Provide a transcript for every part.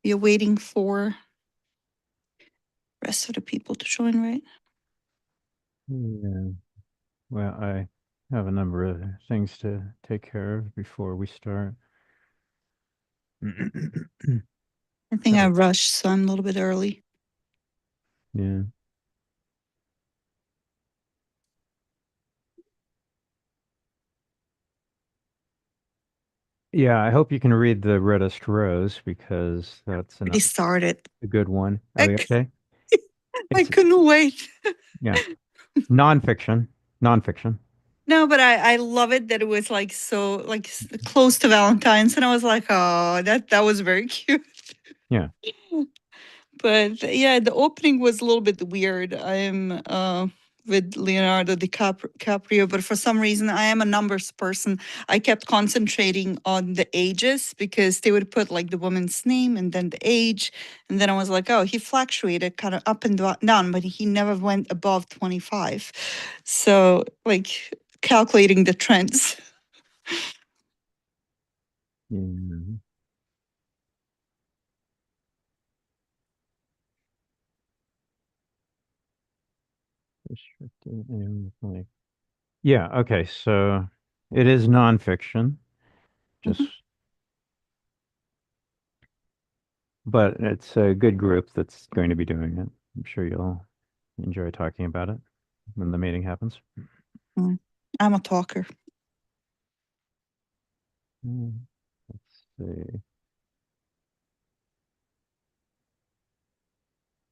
We are waiting for rest of the people to join, right? Yeah. Well, I have a number of things to take care of before we start. I think I Oh, rushed, so I'm a little bit early. yeah. Yeah, I hope you can read The Reddest Rose because that's Already started. a good one. Oh, I, yeah, okay. I It's couldn't wait. yeah, nonfiction, nonfiction. No, but I love it that it was like so like close to Valentine's, and I was like, oh, that was very cute. Yeah. But yeah, the opening was a little bit weird. I'm with Leonardo DiCaprio, but for some reason, I am a numbers person. I kept concentrating on the ages because they would put like the woman's name and then the age. And then I was like, oh, he fluctuated kind of up and down, but he never went above 25. So, like, calculating the trends. Yeah. Restricted and like yeah, okay, so it is nonfiction, just Mhm. but it's a good group that's going to be doing it. I'm sure you'll enjoy talking about it when the meeting happens. Mm. I'm a talker. Let's see.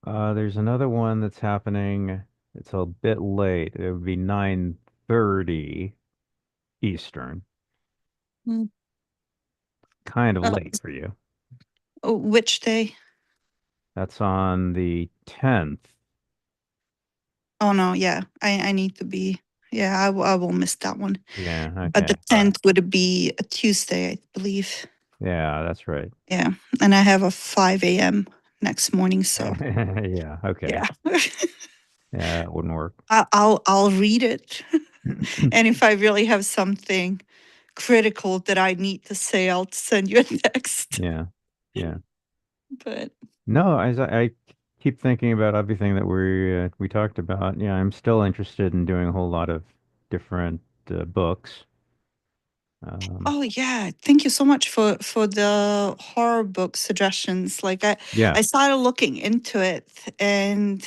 There's another one that's happening. It's a bit late. It would be 9:30 Eastern. Mm. Kind of Uh, late for you. which day? That's on the 10th. Oh no, yeah, I need to be. Yeah, I will miss that one. Yeah, But the okay. 10th would be a Tuesday, I believe. Yeah, that's right. Yeah, and I have a 5 a.m. next morning, so Yeah, okay. yeah, Yeah, it wouldn't work. I'll read it, and if I really have something critical that I need to say, I'll send you a text. Yeah, yeah. But No, as I keep thinking about everything that we talked about. Yeah, I'm still interested in doing a whole lot of different books. Um, oh yeah, thank you so much for the horror book suggestions. Like yeah, I started looking into it, and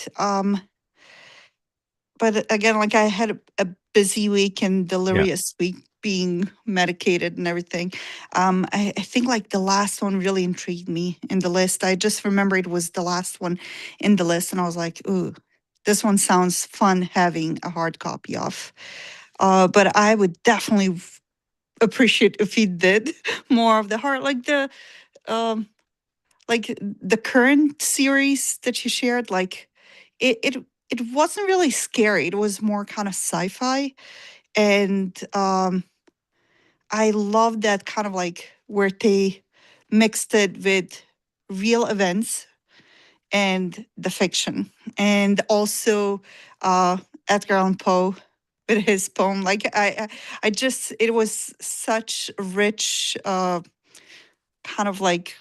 but again, like I had a busy week and yeah, delirious week being medicated and everything. I think like the last one really intrigued me in the list. I just remember it was the last one in the list, and I was like, ooh, this one sounds fun having a hard copy of. But I would definitely appreciate if he did more of the heart, um, like the current series that you shared. Like it it wasn't really scary. It was more kind of sci-fi, and I love that kind of like where they mixed it with real events and the fiction, and also Edgar Allan Poe with his poem. Like I just it was such rich kind of like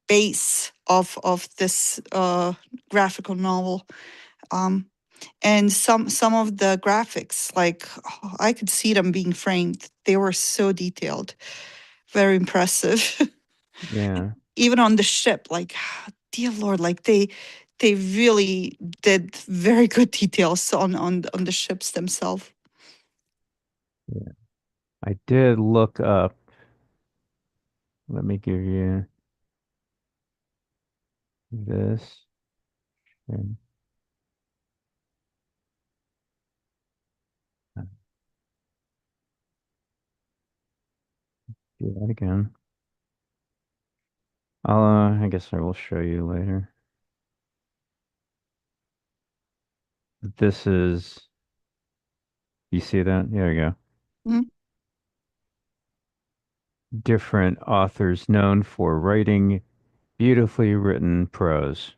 base of this graphical novel. Um, and some of the graphics, like I could see them being framed. They were so detailed, very impressive. yeah, Even on the ship, like dear Lord, like they really did very good details on the ships themselves. yeah. I did look up. Let me give you this. And, do that again. I guess I will show you later. This is, you see that? There you go. Mhm. Different authors known for writing beautifully written prose.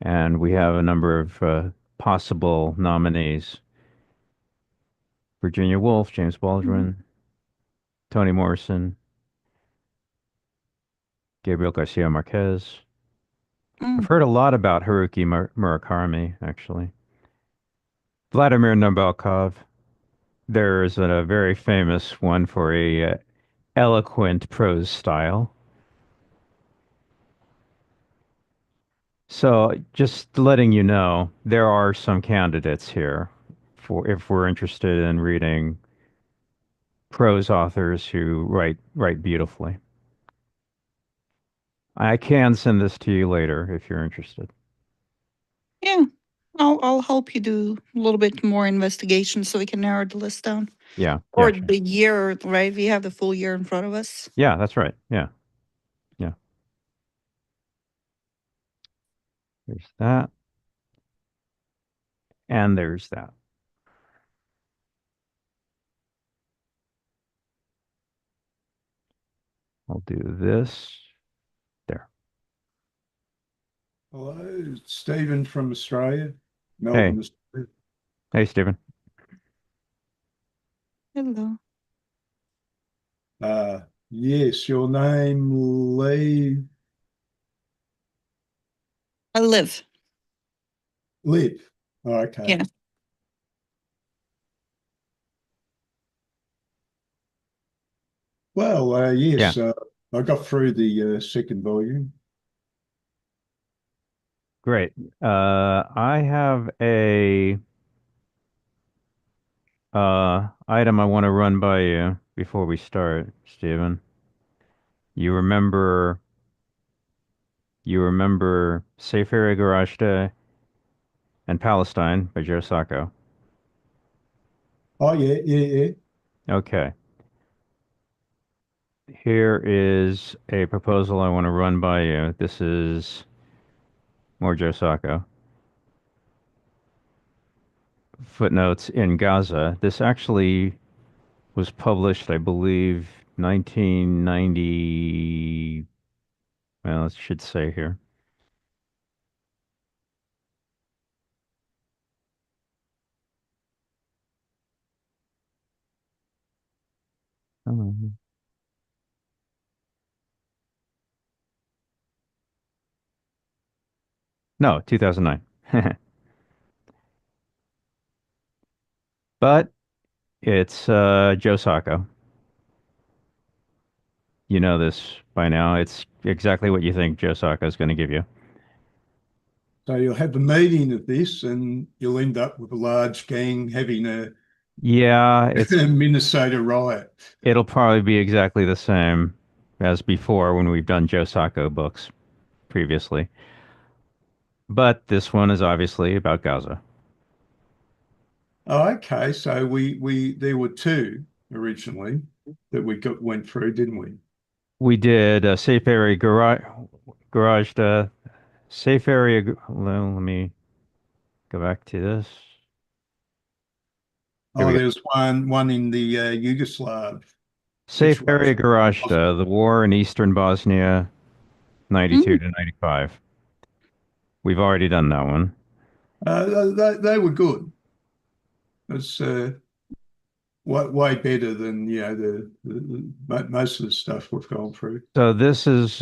And we have a number of possible nominees. Virginia Woolf, James Mhm. Baldwin, Toni Morrison, Gabriel Garcia Marquez. I've Mm. heard a lot about Haruki Murakami, actually. Vladimir Nabokov. There's a very famous one for a eloquent prose style. So just letting you know, there are some candidates here for if we're interested in reading prose authors who write beautifully. I can send this to you later if you're interested. Yeah, I'll help you do a little bit more investigation so we can narrow the list down. Yeah, yeah, Or sure. the year, right? We have the full year in front of us. Yeah, that's right. Yeah, yeah. There's that, and there's that. I'll do this there. Hello, Stephen from Australia, Hey, Melbourne, Australia. hey, Stephen. Hello. Yes, your name, Lee, I live. Liv. Oh, okay. Yeah. Well, Yeah, yes, I got through the second volume. great. I have a item I want to run by you before we start, Stephen. You remember you remember Sefer Garashta and Palestine by Joe Sacco. Oh, yeah, yeah, yeah. Okay. Here is a proposal I want to run by you. This is more Joe Sacco. Footnotes in Gaza. This actually was published, I believe, 1990. Well, it should say here. Oh, no, 2009. But it's Joe Sacco. You know this by now. It's exactly what you think Joe Sacco is going to give you. So you'll have the meeting of this and you'll end up with a large gang having a Yeah, it's Minnesota riot. it'll probably be exactly the same as before when we've done Joe Sacco books previously. But this one is obviously about Gaza. Oh, okay, so we there were two originally that we went through, didn't we? We did a safe area garage the safe area. Well, let me go back to this. Here we Oh, go. there was one in the Yugoslav Safe area situation. garage the war in eastern Bosnia, 92 Mm. to 95. We've already done that one. They were good. It's way better than most of the stuff we've gone through. So this is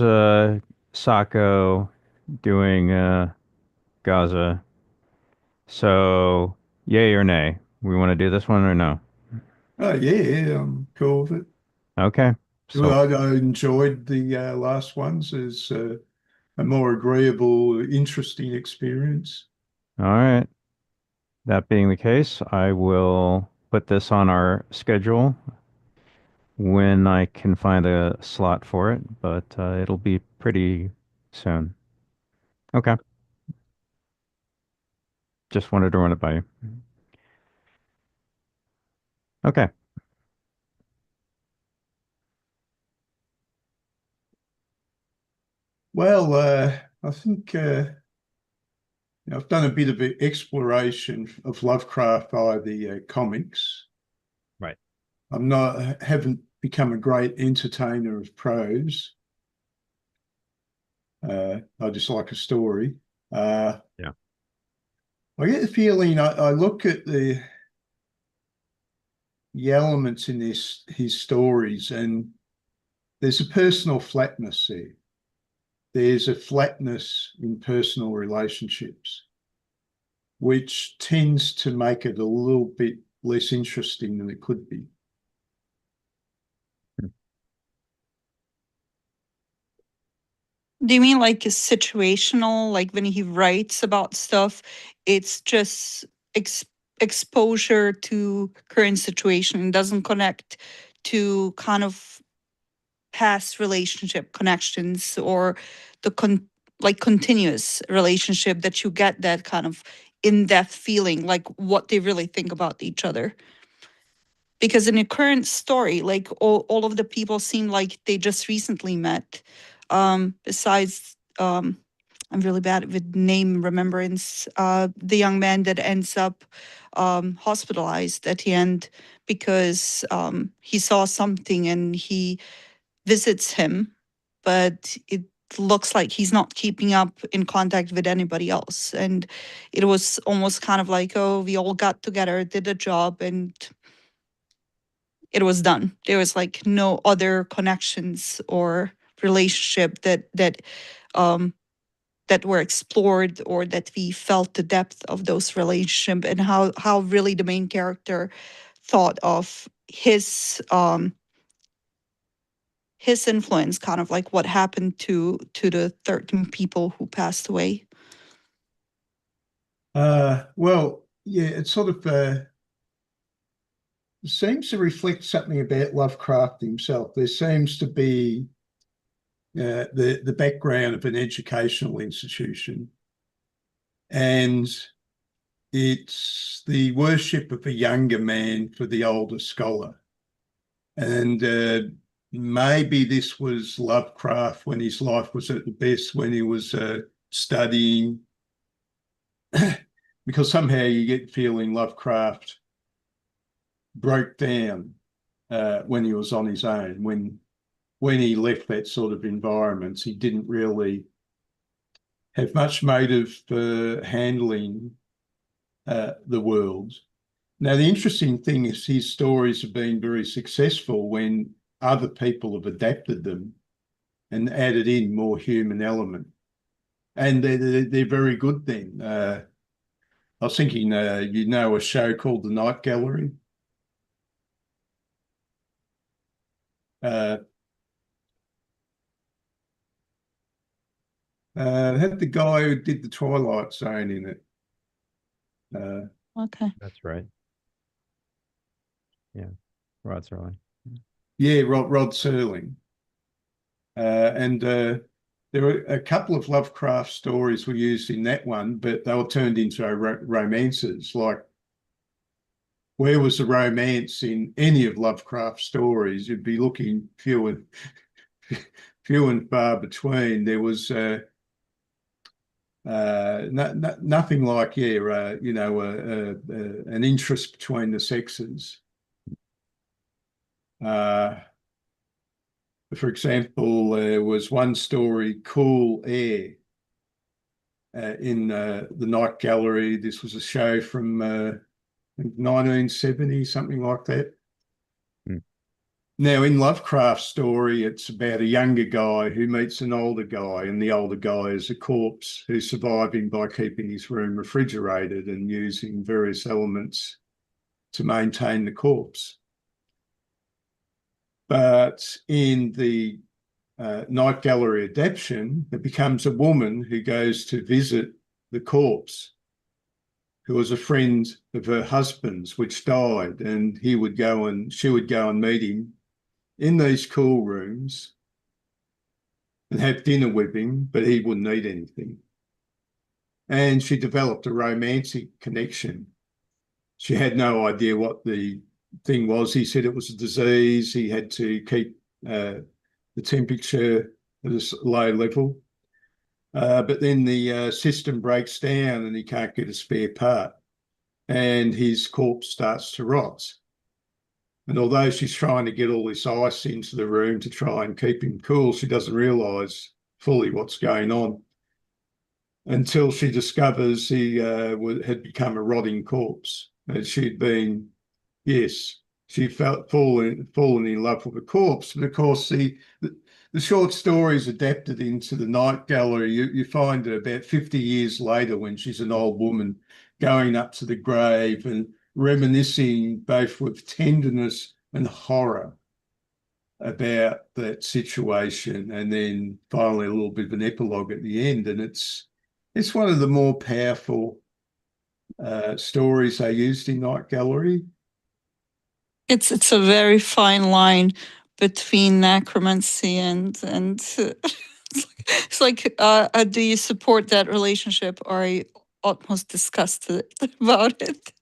Sacco doing Gaza. So yay or nay? We want to do this one or no? Oh yeah, I'm cool with it. Okay. So Well, I enjoyed the last ones. It's a more agreeable, interesting experience. all right. That being the case, I will put this on our schedule when I can find a slot for it, but it'll be pretty soon. Okay. Just wanted to run it by you. Okay. Well, I think I've done a bit of exploration of Lovecraft via the comics. Right. Haven't become a great entertainer of prose. I just like a story. Uh, Yeah. I get the feeling I look at the elements in his stories, and there's a personal flatness there. there's a flatness in personal relationships, which tends to make it a little bit less interesting than it could be. Do you mean like a situational, like when he writes about stuff, it's just exposure to current situation, doesn't connect to kind of past relationship connections or the like continuous relationship that you get that kind of in-depth feeling, like what they really think about each other? Because in a current story, like all of the people seem like they just recently met. Besides, I'm really bad with name remembrance. The young man that ends up hospitalized at the end because he saw something and he visits him, but it looks like he's not keeping up in contact with anybody else. And it was almost kind of like, oh, we all got together, did a job, and it was done. There was like no other connections or relationship um that were explored or that we felt the depth of those relationship and how really the main character thought of his influence, kind of like what happened to the 13 people who passed away. Well, yeah, it sort of seems to reflect something about Lovecraft himself. There seems to be the background of an educational institution, and it's the worship of a younger man for the older scholar. And maybe this was Lovecraft when his life was at the best, when he was studying, because somehow you get the feeling Lovecraft broke down when he was on his own. When he left that sort of environment, he didn't really have much motive for handling the world. Now, the interesting thing is his stories have been very successful when other people have adapted them and added in more human element. And they're very good then. I was thinking, you know, a show called The Night Gallery. Had the guy who did the Twilight Zone in it. Okay. That's right. Yeah, Rod Serling. Yeah, Rod Serling. And there were a couple of Lovecraft stories were used in that one, but they were turned into romances. Like, where was the romance in any of Lovecraft's stories? You'd be looking few and far between. There was nothing like, you know, an interest between the sexes. For example, there was one story, Cool Air, in the Night Gallery. This was a show from 1970, something like that. Now, in Lovecraft's story, it's about a younger guy who meets an older guy, and the older guy is a corpse who's surviving by keeping his room refrigerated and using various elements to maintain the corpse. But in the Night Gallery adaptation, it becomes a woman who goes to visit the corpse, who was a friend of her husband's, which died, and she would go and meet him in these cool rooms and have dinner with him, but he wouldn't eat anything. And she developed a romantic connection. She had no idea what the thing was. He said it was a disease. He had to keep the temperature at a low level. But then the system breaks down and he can't get a spare part. And his corpse starts to rot. And although she's trying to get all this ice into the room to try and keep him cool, she doesn't realise fully what's going on until she discovers he had become a rotting corpse. And she'd been, yes, she fallen in love with a corpse. But of course, the the short stories adapted into the Night Gallery, you find her about 50 years later when she's an old woman going up to the grave and reminiscing both with tenderness and horror about that situation, and then finally a little bit of an epilogue at the end. And it's one of the more powerful stories they used in Night Gallery. It's a very fine line between necromancy and it's like do you support that relationship, or are you almost disgusted about it?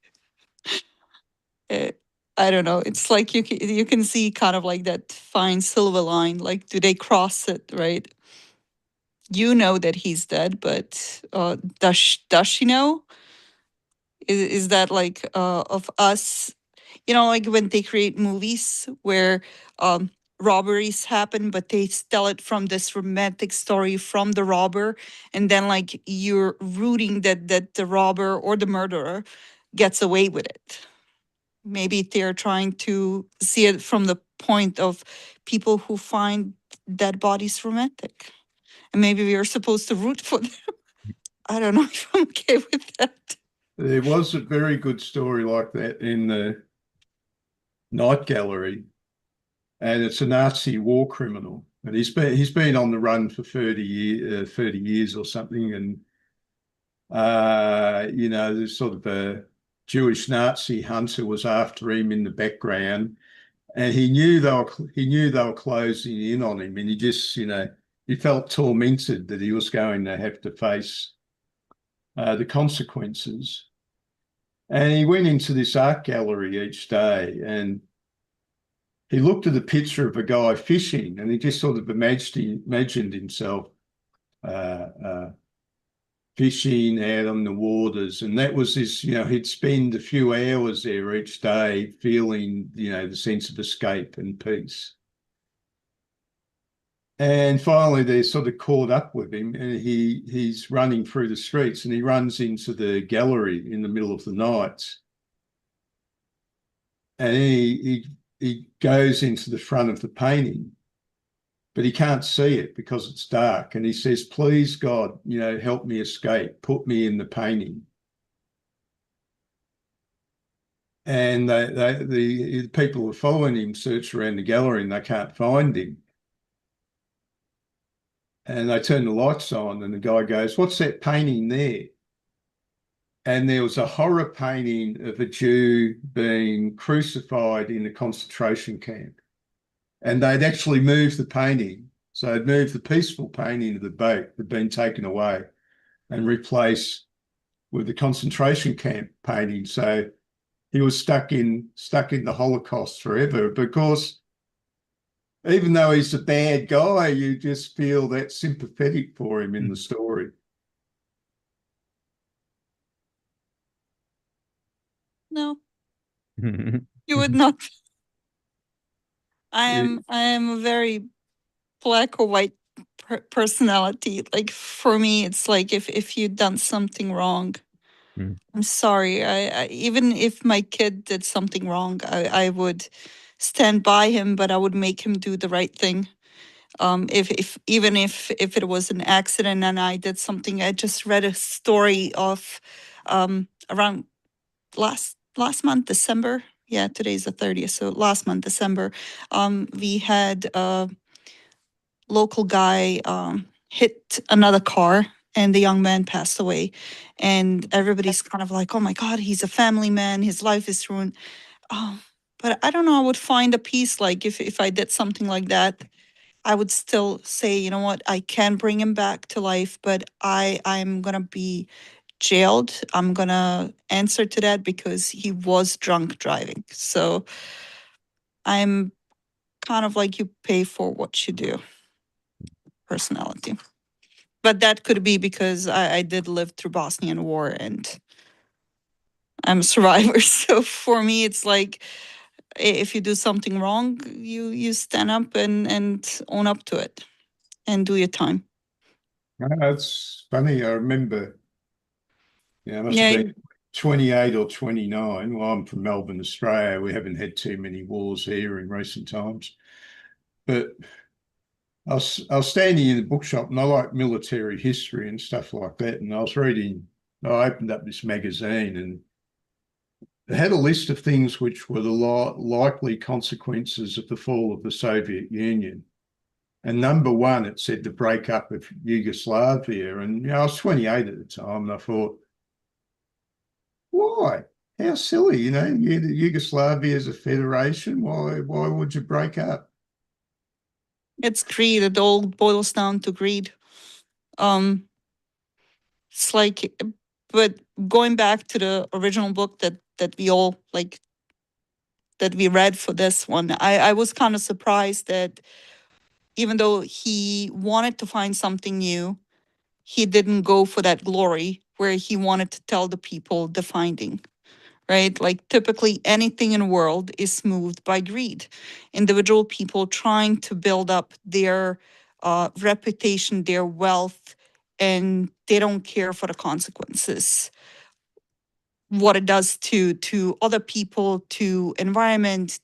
I don't know. It's like you can see kind of like that fine silver line. Like, do they cross it, right? You know that he's dead, but does she know? Is that like of us? You know, like when they create movies where robberies happen, but they tell it from this romantic story from the robber, and then like you're rooting that the robber or the murderer gets away with it. Maybe they're trying to see it from the point of people who find dead bodies romantic. And maybe we are supposed to root for them. I don't know if I'm okay with that. There was a very good story like that in the Night Gallery, and it's a Nazi war criminal, and he's been on the run for 30 years or something, and you know, there's sort of a Jewish Nazi hunter was after him in the background, and he knew they were closing in on him, and he just, you know, he felt tormented that he was going to have to face the consequences. And he went into this art gallery each day, and he looked at a picture of a guy fishing, and he just sort of imagined himself fishing out on the waters. And that was his, you know, he'd spend a few hours there each day feeling, you know, the sense of escape and peace. And finally, they sort of caught up with him, and he's running through the streets, and he runs into the gallery in the middle of the night. And he goes into the front of the painting, but he can't see it because it's dark. And he says, "Please, God, you know, help me escape. Put me in the painting." And the people who are following him search around the gallery, and they can't find him. And they turn the lights on, and the guy goes, "What's that painting there?" And there was a horror painting of a Jew being crucified in a concentration camp. And they'd actually moved the painting. So they'd moved the peaceful painting of the boat that had been taken away and replaced with the concentration camp painting. So he was stuck in the Holocaust forever, because even though he's a bad guy, you just feel that sympathetic for him in the story. No, you would not. I am a very black or white personality. Like for me, it's like if you've done something wrong, I'm sorry. I even if my kid did something wrong, I would stand by him, but I would make him do the right thing. If even if it was an accident and I did something, I just read a story of around last month, December. Yeah, today's the 30th. So last month, December, we had a local guy hit another car, and the young man passed away. And everybody's kind of like, "Oh my God, he's a family man. His life is ruined." But I don't know. I would find a peace. Like if I did something like that, I would still say, you know what, I can bring him back to life, but I'm gonna be jailed. I'm gonna answer to that because he was drunk driving. So I'm kind of like, you pay for what you do personality. But that could be because I did live through Bosnian War and I'm a survivor. So for me, it's like if you do something wrong, you stand up and own up to it and do your time. That's funny. I remember, yeah, I must Yeah, have been 28 or 29. Well, I'm from Melbourne, Australia. We haven't had too many wars here in recent times. But I was standing in the bookshop and I like military history and stuff like that. And I opened up this magazine and it had a list of things which were the likely consequences of the fall of the Soviet Union. And number one, it said the breakup of Yugoslavia. And I was 28 at the time, and I thought, why? How silly, Yugoslavia is a federation. Why would you break up? It's greed. It all boils down to greed. It's like, but going back to the original book that we all like, that we read for this one, I was kind of surprised that even though he wanted to find something new, he didn't go for that glory where he wanted to tell the people the finding, right? Like typically anything in the world is moved by greed. Individual people trying to build up their reputation, their wealth, and they don't care for the consequences, what it does to other people, to environment,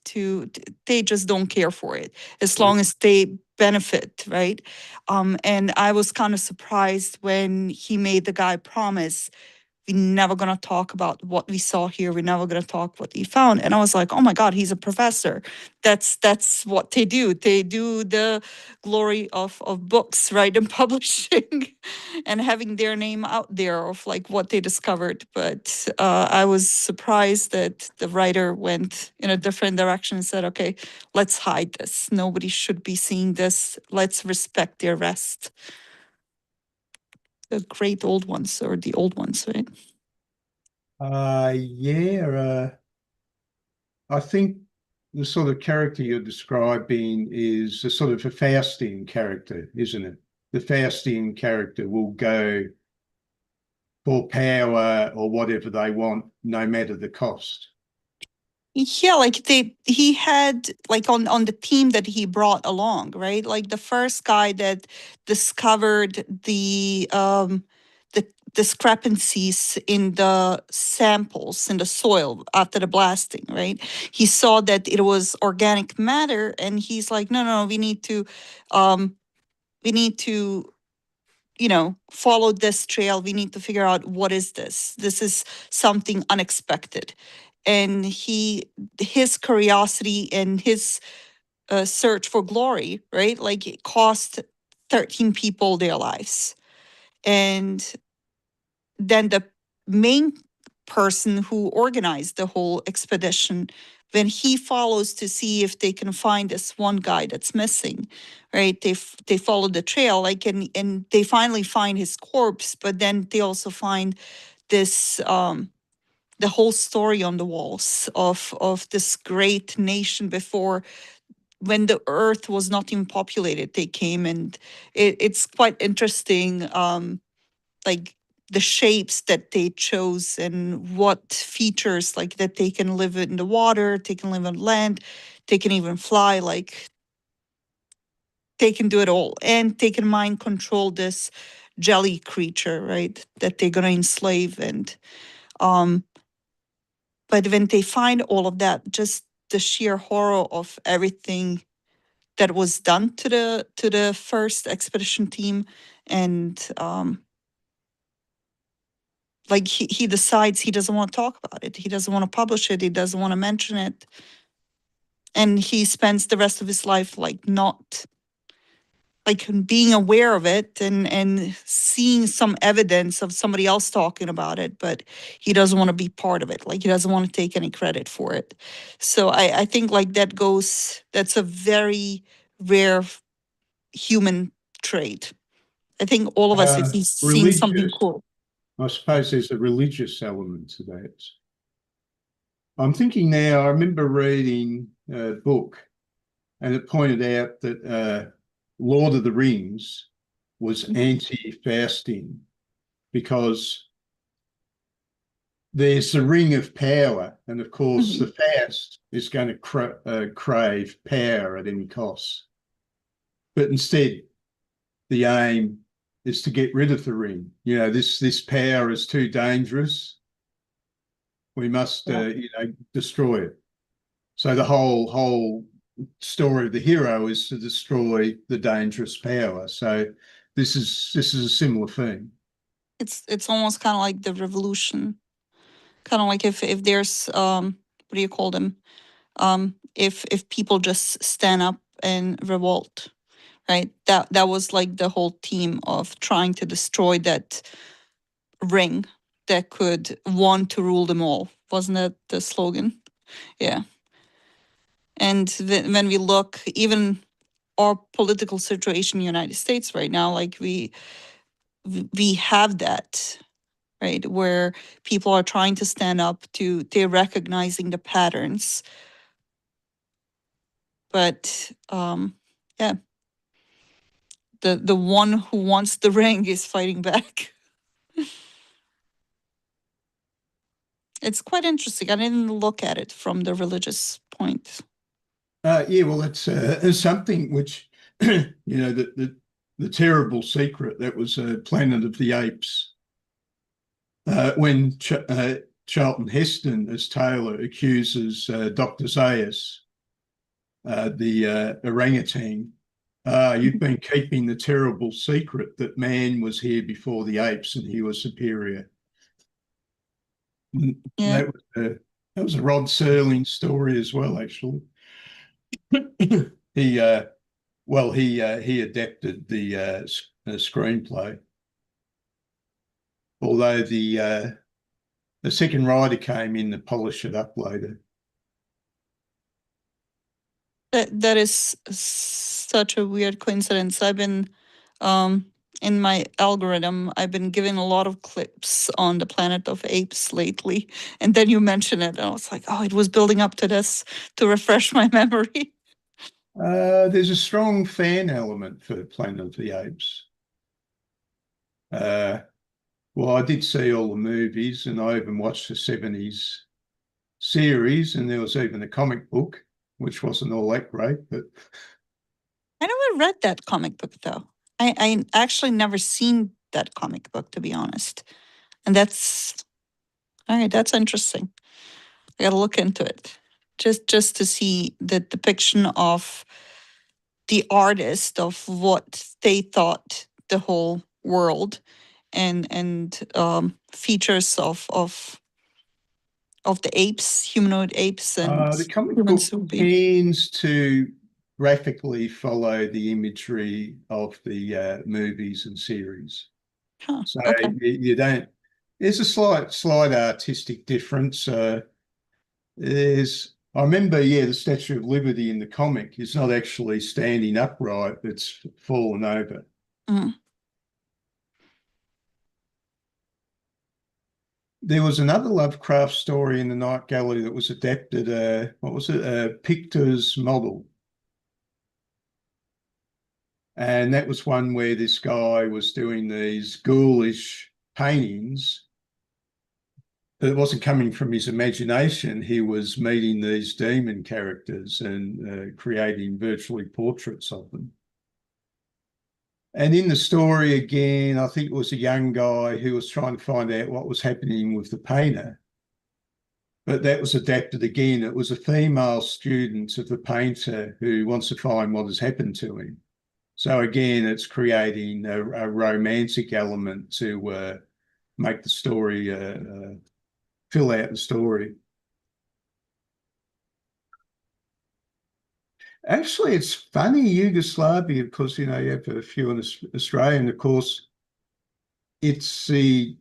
they just don't care for it as long as they benefit, right? And I was kind of surprised when he made the guy promise, we're never going to talk about what we saw here. We're never going to talk what we found. And I was like, oh my God, he's a professor. That's what they do. They do the glory of books, right? And publishing and having their name out there of like what they discovered. But I was surprised that the writer went in a different direction and said, okay, let's hide this. Nobody should be seeing this. Let's respect their rest. The great old ones, or the old ones, right? I think the sort of character you're describing is a sort of a Faustian character, isn't it? The Faustian character will go for power or whatever they want, no matter the cost. Yeah, like he had like on the team that he brought along, right? Like the first guy that discovered the discrepancies in the samples in the soil after the blasting, right? He saw that it was organic matter, and he's like, no, we need to um follow this trail. We need to figure out what is this. This is something unexpected. And his curiosity and his search for glory, right? Like it cost 13 people their lives. And then the main person who organized the whole expedition, when he follows to see if they can find this one guy that's missing, right? They follow the trail, like, and they finally find his corpse, but then they also find this the whole story on the walls of this great nation before, when the earth was not even populated. They came, and it's quite interesting, like the shapes that they chose and what features, like that they can live in the water, they can live on land, they can even fly, like they can do it all, and they can mind control this jelly creature, right, that they're going to enslave. And but when they find all of that, just the sheer horror of everything that was done to the first expedition team, and like he decides he doesn't want to talk about it, he doesn't want to publish it, he doesn't want to mention it, and he spends the rest of his life like not like being aware of it, and seeing some evidence of somebody else talking about it, but he doesn't want to be part of it, like he doesn't want to take any credit for it. So I think like that's a very rare human trait. I think all of us, if he's seen something Religious. cool. I suppose there's a religious element to that. I'm thinking now, I remember reading a book and it pointed out that Lord of the Rings was anti-Faustian because there's the ring of power, and of course the Faust is going to crave power at any cost. But instead, the aim is to get rid of the ring. This power is too dangerous. We must destroy it. So the whole story of the hero is to destroy the dangerous power. So this is a similar thing. It's almost kind of like the revolution, kind of like if there's what do you call them? If people just stand up and revolt, right? That was like the whole theme of trying to destroy that ring that could want to rule them all. Wasn't that the slogan? Yeah. And when we look, even our political situation in the United States right now, like we have that, right, where people are trying to stand up to they're recognizing the patterns. But yeah, the one who wants the ring is fighting back. It's quite interesting. I didn't look at it from the religious point. Yeah, well, it's something which, you know, the terrible secret that was Planet of the Apes. When Charlton Heston as Taylor accuses Dr. Zaius, the orangutan, you've been keeping the terrible secret that man was here before the apes and he was superior. Yeah. That was a Rod Serling story as well, actually. He he adapted the screenplay, although the second writer came in to polish it up later. That is such a weird coincidence. I've been in my algorithm, I've been given a lot of clips on the Planet of Apes lately, and then you mention it, and I was like, oh, it was building up to this to refresh my memory. There's a strong fan element for Planet of the Apes. Well, I did see all the movies, and I even watched the 70s series, and there was even a comic book, which wasn't all that great, but I never read that comic book though. I actually never seen that comic book, to be honest. And that's all right, that's interesting. I gotta look into it. Just to see the depiction of the artist of what they thought the whole world and features of the apes, humanoid apes, and the comic humans book would be. tends to graphically follow the imagery of the movies and series. Huh, So okay. you don't. There's a slight artistic difference. I remember, yeah, the Statue of Liberty in the comic is not actually standing upright; it's fallen over. Mhm. There was another Lovecraft story in the Night Gallery that was adapted. What was it? Pictor's Model. And that was one where this guy was doing these ghoulish paintings. It wasn't coming from his imagination. He was meeting these demon characters and creating virtually portraits of them. And in the story, again, I think it was a young guy who was trying to find out what was happening with the painter. But that was adapted again. It was a female student of the painter who wants to find what has happened to him. So again, it's creating a romantic element to make the story, fill out the story. Actually, it's funny, Yugoslavia, because, you know, you have a few in Australia, and of course, it's the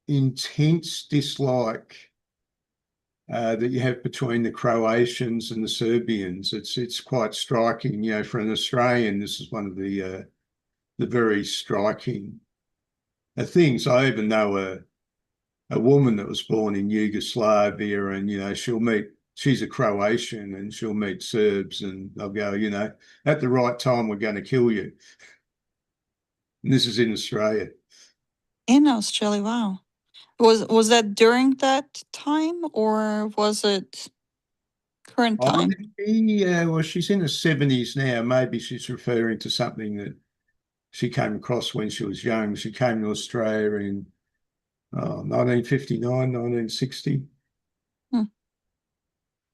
intense dislike that you have between the Croatians and the Serbians. It's quite striking, you know, for an Australian. This is one of the very striking things. I even know a woman that was born in Yugoslavia, and you know, she's a Croatian, and she'll meet Serbs, and they'll go, you know, at the right time we're going to kill you. And this is in Australia. In Australia, wow. Was that during that time or was it current time? Well, she's in her 70s now. Maybe she's referring to something that she came across when she was young. She came to Australia in 1959, 1960. Hmm.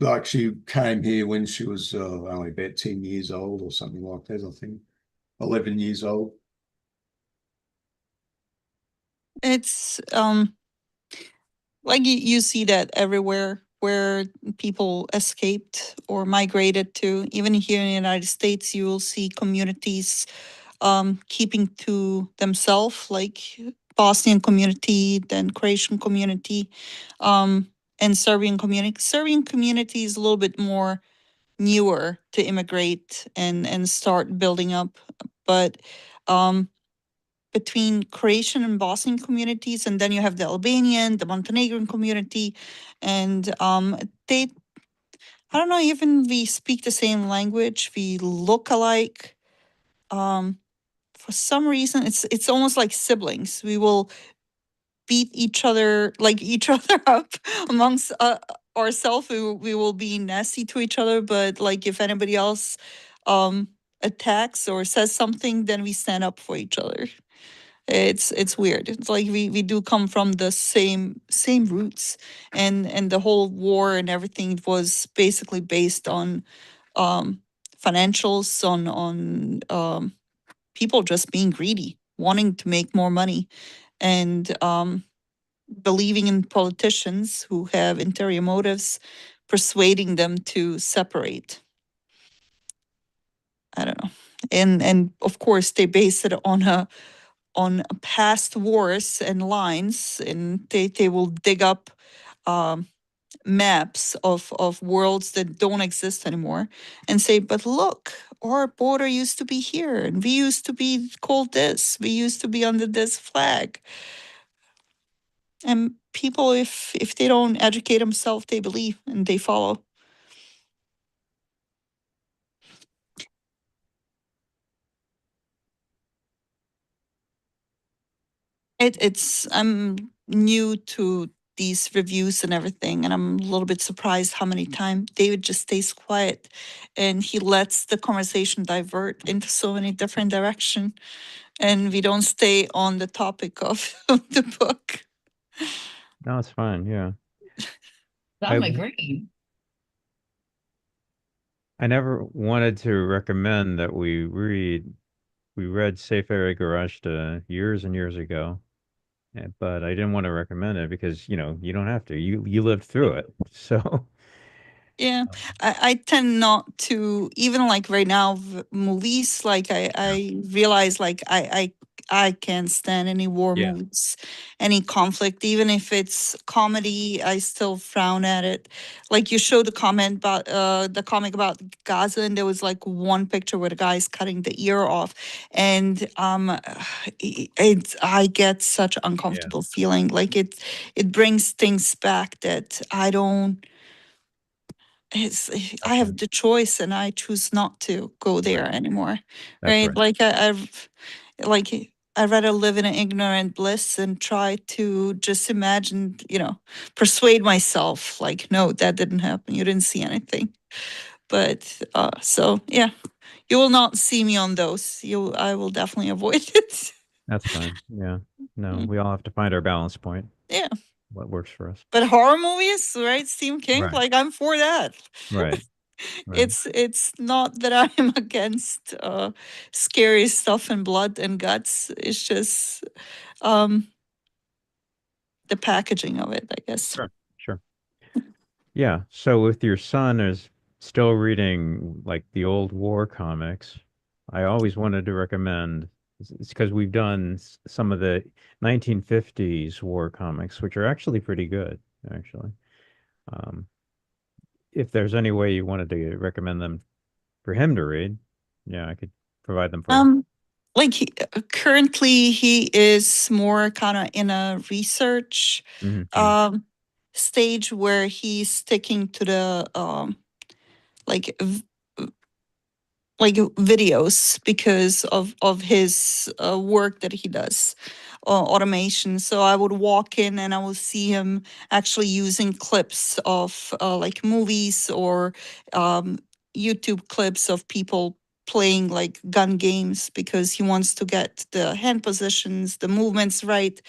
like she came here when she was only about 10 years old or something like that, I think. 11 years old. It's like you see that everywhere where people escaped or migrated to. Even here in the United States, you will see communities keeping to themselves, like Bosnian community, then Croatian community, and Serbian community. Serbian community is a little bit more newer to immigrate and start building up, but um, between Croatian and Bosnian communities, and then you have the Albanian, the Montenegrin community, and they, I don't know, even we speak the same language, we look alike. For some reason, it's almost like siblings. We will beat each other, like each other up amongst ourselves. We will be nasty to each other, but like if anybody else attacks or says something, then we stand up for each other. It's weird. It's like we do come from the same roots, and the whole war and everything was basically based on financials, on people just being greedy, wanting to make more money, and believing in politicians who have interior motives, persuading them to separate. I don't know. And of course they base it on past wars and lines, and they will dig up um, maps of worlds that don't exist anymore and say, but look, our border used to be here and we used to be called this, we used to be under this flag. And people, if they don't educate themselves, they believe and they follow. It's I'm new to these reviews and everything, and I'm a little bit surprised how many times David just stays quiet and he lets the conversation divert into so many different direction, and we don't stay on the topic of the book. No, it's fine. Yeah. I'm I- agreeing. I never wanted to recommend that we read Sefer Garashta years and years ago, but I didn't want to recommend it because, you don't have to. You lived through it. So, Yeah, I tend not to, even like right now movies, like I realize like I can't stand any war Yeah. movies, any conflict, even if it's comedy, I still frown at it. Like you showed the comic about Gaza, and there was like one picture where the guy's cutting the ear off, and I get such uncomfortable feeling. Like it brings things back that I don't. I have the choice and I choose not to go there anymore. That's Right? right. Like like I'd rather live in an ignorant bliss and try to just imagine, persuade myself like, no, that didn't happen. You didn't see anything. But so yeah, you will not see me on those. I will definitely avoid it. That's fine. Yeah. No, Mm. we all have to find our balance point. Yeah. What works for us. But horror movies, right? Stephen King, Right. like I'm for that. Right. Right. It's not that I am against scary stuff and blood and guts. It's just the packaging of it, I guess. Sure. Sure. Yeah. So with your son is still reading like the old war comics, I always wanted to recommend it's because we've done some of the 1950s war comics, which are actually pretty good, actually. Um, if there's any way you wanted to recommend them for him to read, yeah, I could provide them for him. Like currently he is more kind of in a research Mhm. stage where he's sticking to the like like videos because of his work that he does, automation. So I would walk in and I will see him actually using clips of like movies or um, YouTube clips of people playing like gun games because he wants to get the hand positions, the movements right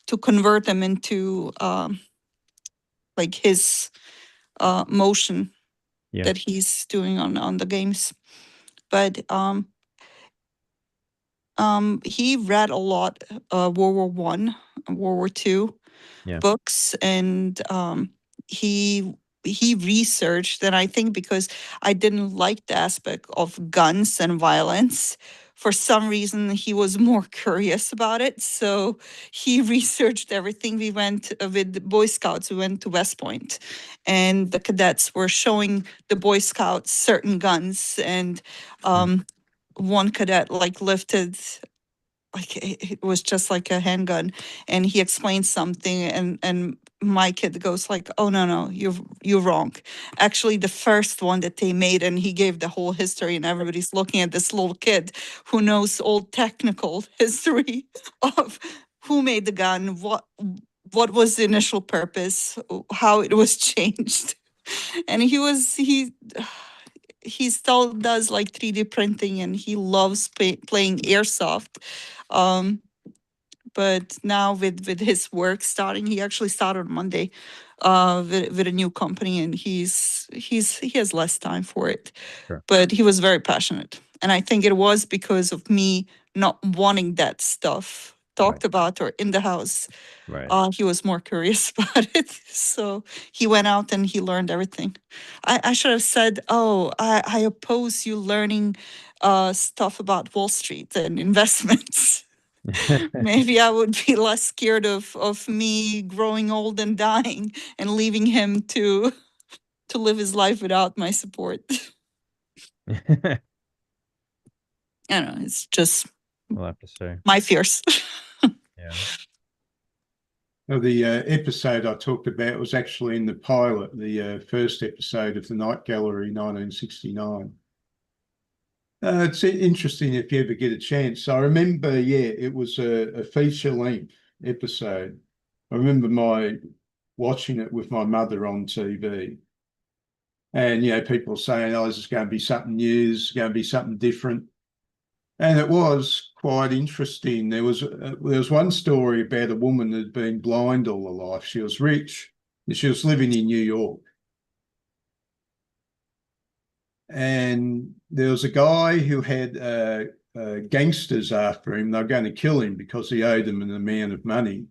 to convert them into like his motion Yeah. that he's doing on the games. But he read a lot World War One, World War Two Yeah. books, and he researched. And I think because I didn't like the aspect of guns and violence, for some reason he was more curious about it. So he researched everything. We went with the Boy Scouts. We went to West Point, and the cadets were showing the Boy Scouts certain guns, and one cadet like lifted, like it was just like a handgun, and he explained something, and my kid goes like, oh no, you're wrong. Actually, the first one that they made, and he gave the whole history, and everybody's looking at this little kid who knows all technical history of who made the gun, what was the initial purpose, how it was changed. And he still does like 3D printing, and he loves playing airsoft. But now with his work starting, he actually started on Monday with a new company, and he has less time for it. Sure. But he was very passionate, and I think it was because of me not wanting that stuff talked about or in the house. Right. He was more curious about it. So he went out and he learned everything. I should have said, oh, I oppose you learning stuff about Wall Street and investments. Maybe I would be less scared of me growing old and dying and leaving him to live his life without my support. I don't know. It's just We'll have to say. my fears. Yeah. Well, the episode I talked about was actually in the pilot, the first episode of the Night Gallery, 1969. It's interesting if you ever get a chance. I remember, it was a feature-length episode. I remember watching it with my mother on TV. And, people saying, oh, this is going to be something new, this is going to be something different. And it was quite interesting. There was one story about a woman that had been blind all her life. She was rich, and she was living in New York. And there was a guy who had gangsters after him. They were going to kill him because he owed them an amount of money.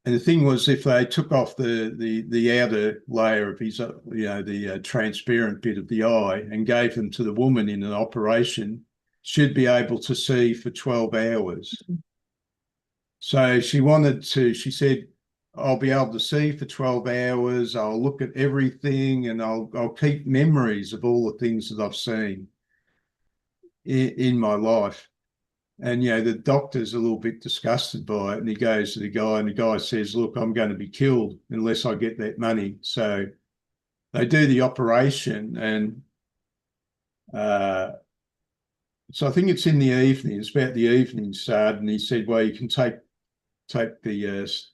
And the thing was, if they took off the outer layer of his, the transparent bit of the eye, and gave them to the woman in an operation, she'd be able to see for 12 hours. So she said, I'll be able to see for 12 hours. I'll look at everything, and I'll keep memories of all the things that I've seen in my life. And, the doctor's a little bit disgusted by it. And he goes to the guy, and the guy says, look, I'm going to be killed unless I get that money. So they do the operation. And so I think it's in the evening. It's about the evening start. And he said, well, you can take the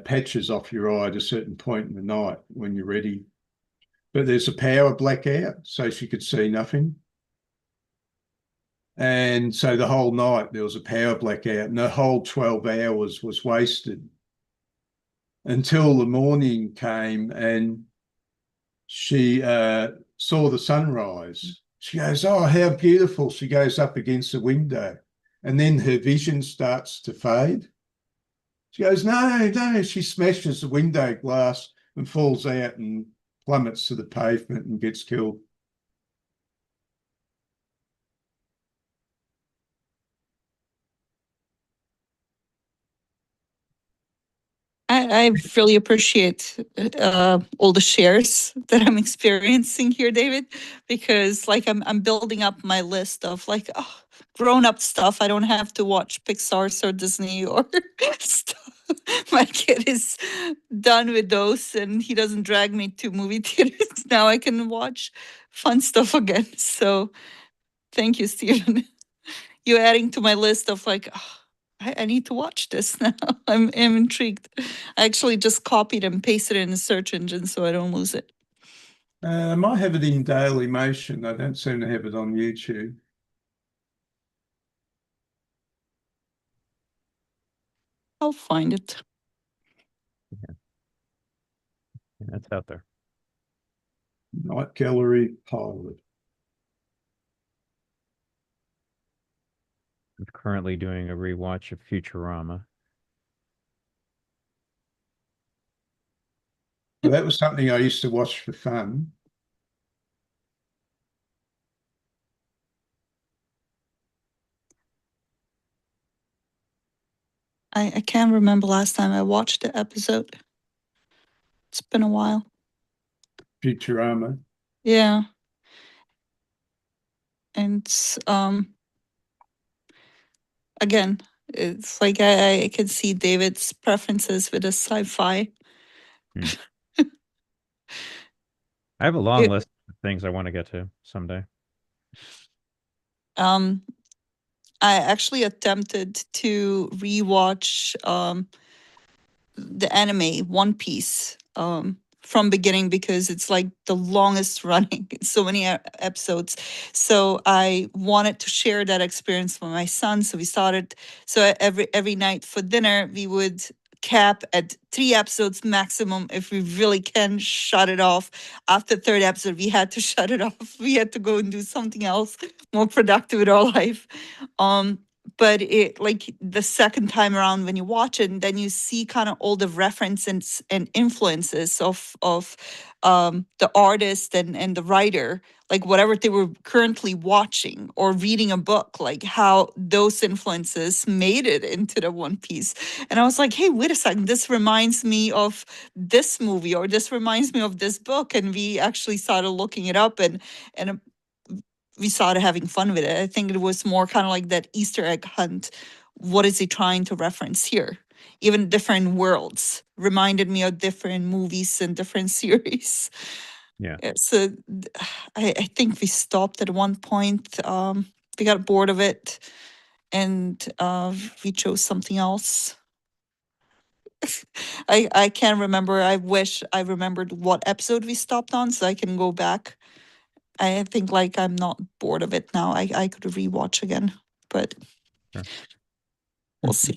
patches off your eye at a certain point in the night when you're ready. But there's a power blackout, so she could see nothing. And so the whole night there was a power blackout, and the whole 12 hours was wasted until the morning came, and she saw the sunrise. She goes, oh, how beautiful. She goes up against the window, and then her vision starts to fade. She goes, no. She smashes the window glass and falls out and plummets to the pavement and gets killed. I really appreciate all the shares that I'm experiencing here, David, because like I'm building up my list of like grown up stuff. I don't have to watch Pixar or Disney or stuff. My kid is done with those, and he doesn't drag me to movie theaters. Now I can watch fun stuff again. So thank you, Stephen. You're adding to my list of like, I need to watch this now. I'm intrigued. I actually just copied and pasted it in the search engine so I don't lose it. I might have it in Daily Motion. I don't seem to have it on YouTube. I'll find it. Yeah, that's out there. Night Gallery pilot. I'm currently doing a rewatch of Futurama. Well, that was something I used to watch for fun. I can't remember last time I watched the episode. It's been a while. Futurama. Yeah. And again, it's like I can see David's preferences with the sci-fi. I have a long It- list of things I want to get to someday. I actually attempted to rewatch the anime One Piece from beginning because it's like the longest running, so many episodes. So I wanted to share that experience with my son. So we started. So every night for dinner we would cap at 3 episodes maximum. If we really can shut it off after third episode, we had to shut it off. We had to go and do something else more productive with our life. But it, like, the second time around when you watch it, and then you see kind of all the references and influences of the artist and the writer, like whatever they were currently watching or reading a book, like how those influences made it into the One Piece. And I was like, hey, wait a second, this reminds me of this movie, or this reminds me of this book. And we actually started looking it up, and we started having fun with it. I think it was more kind of like that Easter egg hunt. What is he trying to reference here? Even different worlds reminded me of different movies and different series. Yeah. So I think we stopped at one point. We got bored of it, and we chose something else. I can't remember. I wish I remembered what episode we stopped on so I can go back. I think like I'm not bored of it now. I could rewatch again, but Sure. we'll see.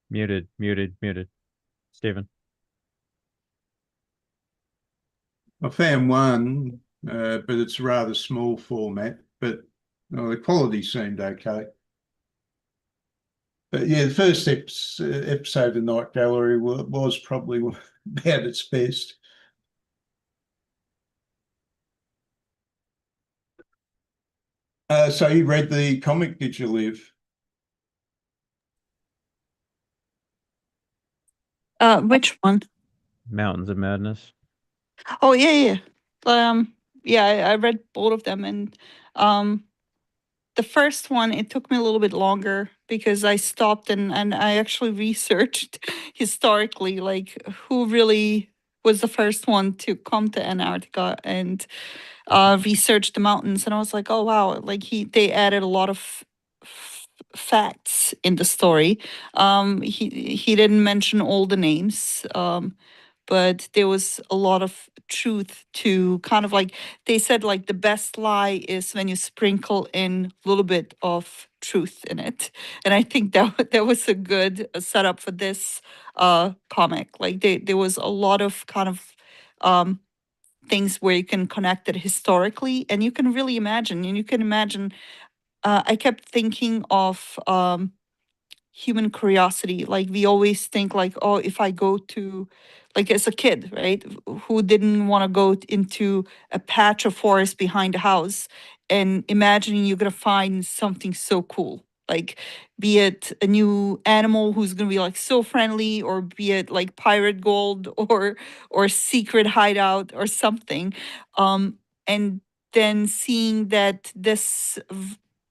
Muted. Stephen. I found one, but it's a rather small format, but the quality seemed okay. But yeah, the first episode of Night Gallery was probably about its best. So you read the comic, did you, Liv? Which one? Mountains of Madness. Oh yeah. Yeah, I read both of them, and the first one, it took me a little bit longer because I stopped and I actually researched historically, like who really was the first one to come to Antarctica, and researched the mountains. And I was like, oh wow, like they added a lot of facts in the story. He didn't mention all the names. But there was a lot of truth to kind of like, they said like the best lie is when you sprinkle in a little bit of truth in it. And I think that was a good setup for this comic. Like there was a lot of kind of things where you can connect it historically, and you can really imagine, and you can imagine. I kept thinking of human curiosity. Like we always think like, oh, if I go to, like as a kid, right, who didn't want to go into a patch of forest behind a house, and imagining you're going to find something so cool, like be it a new animal who's going to be like so friendly, or be it like pirate gold, or secret hideout or something. And then seeing that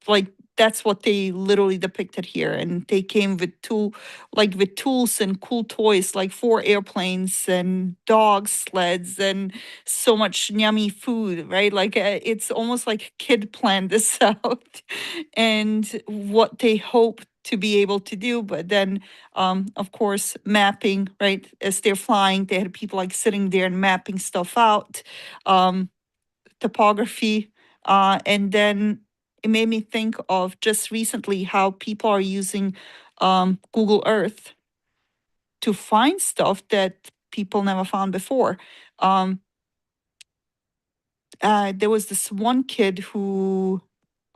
like that's what they literally depicted here, and they came with with tools and cool toys, like 4 airplanes and dog sleds and so much yummy food, right? Like it's almost like a kid planned this out, and what they hope to be able to do. But then of course mapping, right, as they're flying, they had people like sitting there and mapping stuff out, topography, and then it made me think of just recently how people are using Google Earth to find stuff that people never found before. There was this one kid who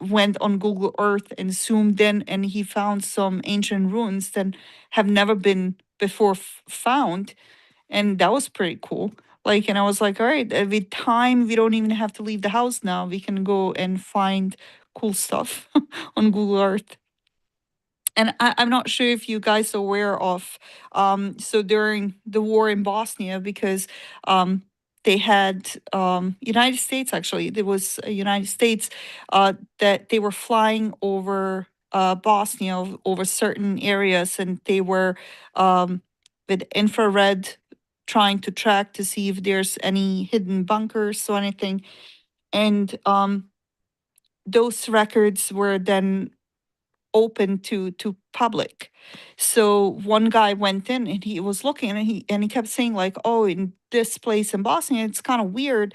went on Google Earth and zoomed in, and he found some ancient ruins that have never been before found, and that was pretty cool. Like, and I was like, all right, with time, we don't even have to leave the house now. We can go and find cool stuff on Google Earth. And I'm not sure if you guys are aware of, so during the war in Bosnia, because they had United States, actually, there was a United States that they were flying over Bosnia, over certain areas, and they were with infrared trying to track to see if there's any hidden bunkers or anything. And those records were then open to public. So one guy went in and he was looking, and he kept saying like, oh, in this place in Bosnia, it's kind of weird.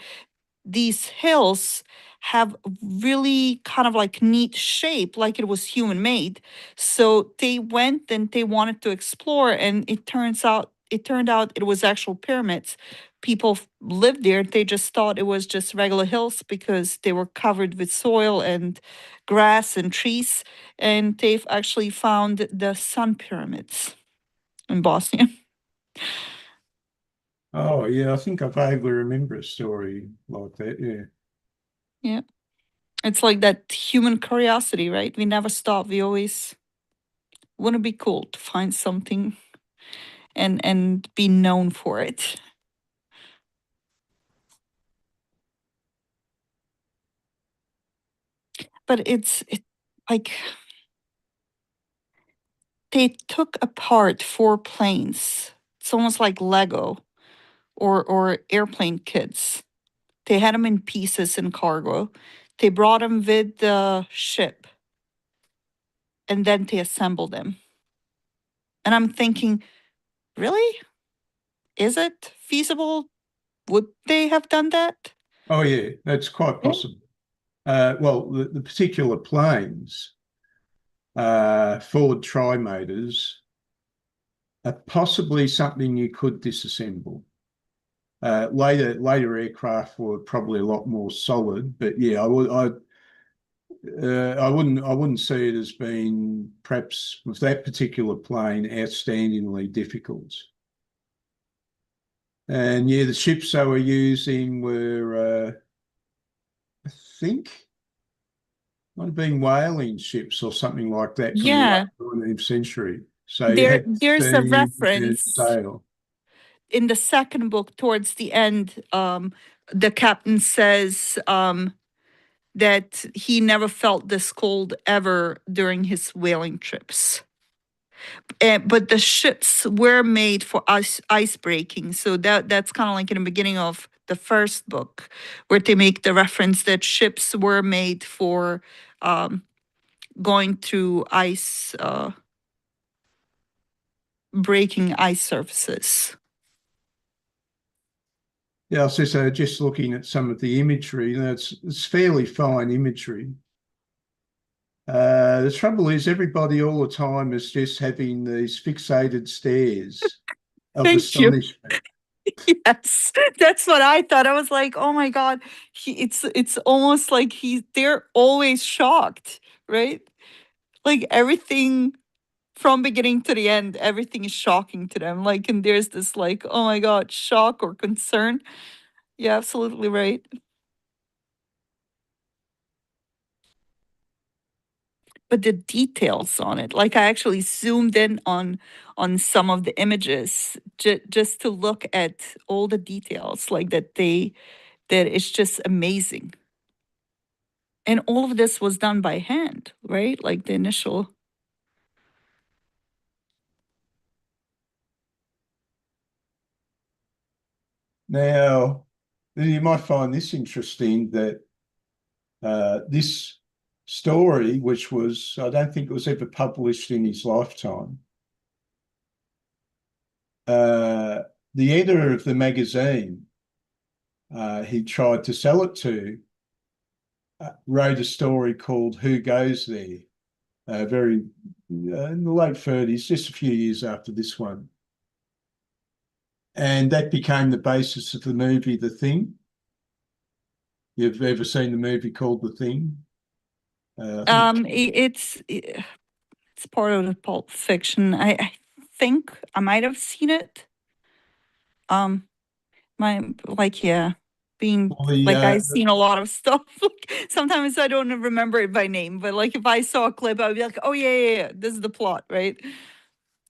These hills have really kind of like neat shape, like it was human made. So they went and they wanted to explore, and it turned out it was actual pyramids. People lived there. They just thought it was just regular hills because they were covered with soil and grass and trees. And they've actually found the sun pyramids in Bosnia. Oh, yeah, I think I vaguely remember a story like that. Yeah. Yeah. It's like that human curiosity, right? We never stop. We always wouldn't it be cool to find something and be known for it. But it like they took apart 4 planes. It's almost like Lego or airplane kits. They had them in pieces in cargo. They brought them with the ship, and then they assembled them. And I'm thinking, really? Is it feasible? Would they have done that? Oh, yeah, that's quite possible. Well, the particular planes, Ford Trimotors, are possibly something you could disassemble. Later aircraft were probably a lot more solid, but yeah, I wouldn't see it as being, perhaps with that particular plane, outstandingly difficult. And yeah, the ships they were using were, I think, might have been whaling ships or something like that from the Yeah, late 19th century. So you had there's a steam and reference sail. in the second book towards the end. The captain says that he never felt this cold ever during his whaling trips. But the ships were made for ice breaking, so that's kind of like in the beginning of the first book, where they make the reference that ships were made for going through ice, breaking ice surfaces. Yeah, I was just looking at some of the imagery. You know, it's fairly fine imagery. The trouble is, everybody all the time is just having these fixated stares of Thank you. astonishment. Yes, that's what I thought. I was like, oh my God, it's almost like they're always shocked, right? Like everything from beginning to the end, everything is shocking to them. Like, and there's this like, oh my God, shock or concern. Yeah, absolutely right. But the details on it, like I actually zoomed in on some of the images just to look at all the details, like that it's just amazing. And all of this was done by hand, right? Like the initial. Now, you might find this interesting that this story, which was, I don't think it was ever published in his lifetime, the editor of the magazine he tried to sell it to wrote a story called Who Goes There? Very in the late 30s, just a few years after this one. And that became the basis of the movie The Thing. You've ever seen the movie called The Thing? It's part of the Pulp Fiction. I think I might have seen it. Yeah, being Well, like I've seen a lot of stuff. Like, sometimes I don't remember it by name, but like if I saw a clip, I'd be like, oh yeah, this is the plot, right?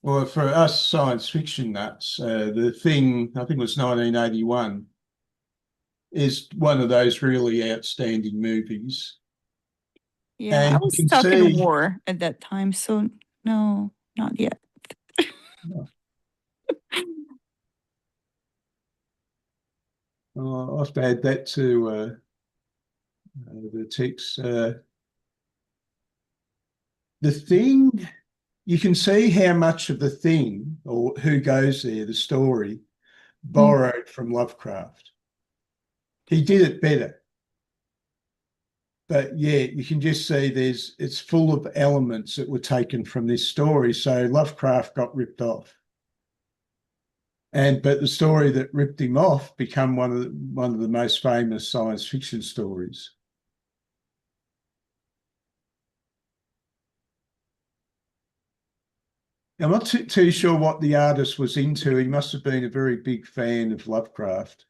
well, for us science fiction nuts, The Thing, I think it was 1981, is one of those really outstanding movies. Yeah, I And you was can stuck in see, war at that time, so no, not yet. I'll have to add that to the text. The Thing, you can see how much of The Thing, or Who Goes There, the story, borrowed from Lovecraft. He did it better. But yeah, you can just see it's full of elements that were taken from this story. So Lovecraft got ripped off. But the story that ripped him off became one of the most famous science fiction stories. I'm not too sure what the artist was into. He must have been a very big fan of Lovecraft.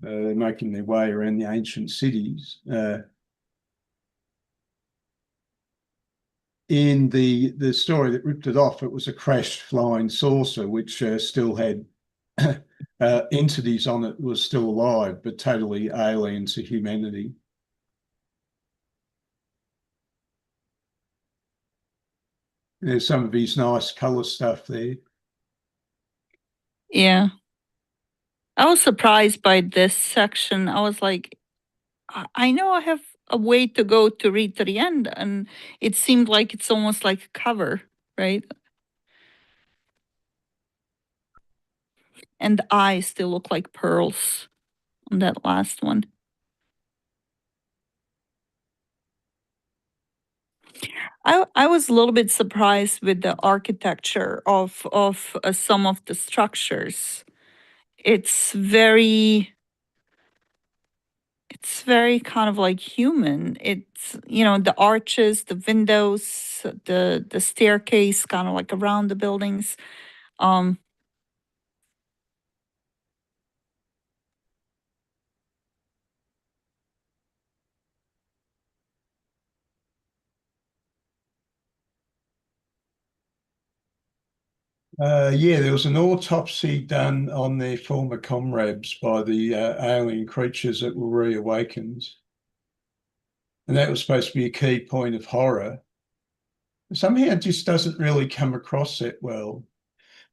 They're making their way around the ancient cities. In the story that ripped it off, it was a crashed flying saucer, which still had entities on it, was still alive, but totally alien to humanity. There's some of his nice color stuff there. Yeah. I was surprised by this section. I was like, I know I have a way to go to read to the end, and it seemed like it's almost like a cover, right? And the eyes still look like pearls on that last one. I was a little bit surprised with the architecture of some of the structures. It's very kind of like human. It's, the arches, the windows, the staircase kind of like around the buildings. Um Yeah, there was an autopsy done on their former comrades by the alien creatures that were reawakened. And that was supposed to be a key point of horror. Somehow it just doesn't really come across that well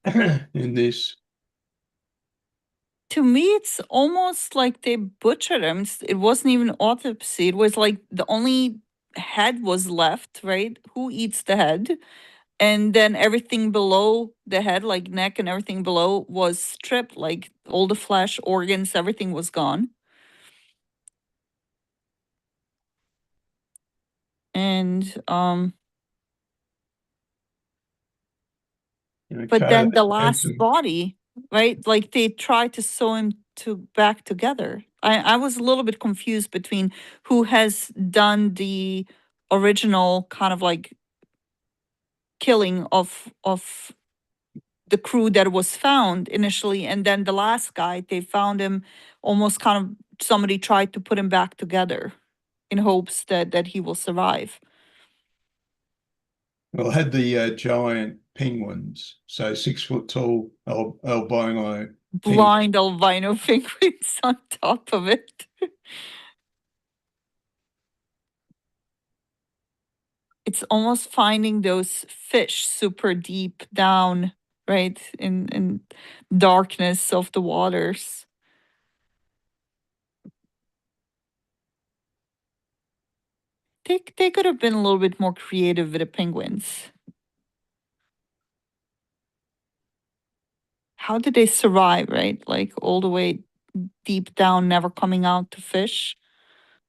in this. to me, it's almost like they butchered him. It wasn't even autopsy. It was like the only head was left, right? Who eats the head? And then everything below the head, like neck and everything below, was stripped. Like all the flesh, organs, everything was gone. And but then the last body, right? Like they tried to sew him back together. I was a little bit confused between who has done the original kind of like killing of the crew that was found initially, and then the last guy, they found him almost kind of somebody tried to put him back together in hopes that he will survive. Well, I had the giant penguins, so 6 foot tall albino Blind albino penguins on top of it. It's almost finding those fish super deep down, right? In darkness of the waters. They could have been a little bit more creative with the penguins. How did they survive, right? Like all the way deep down, never coming out to fish,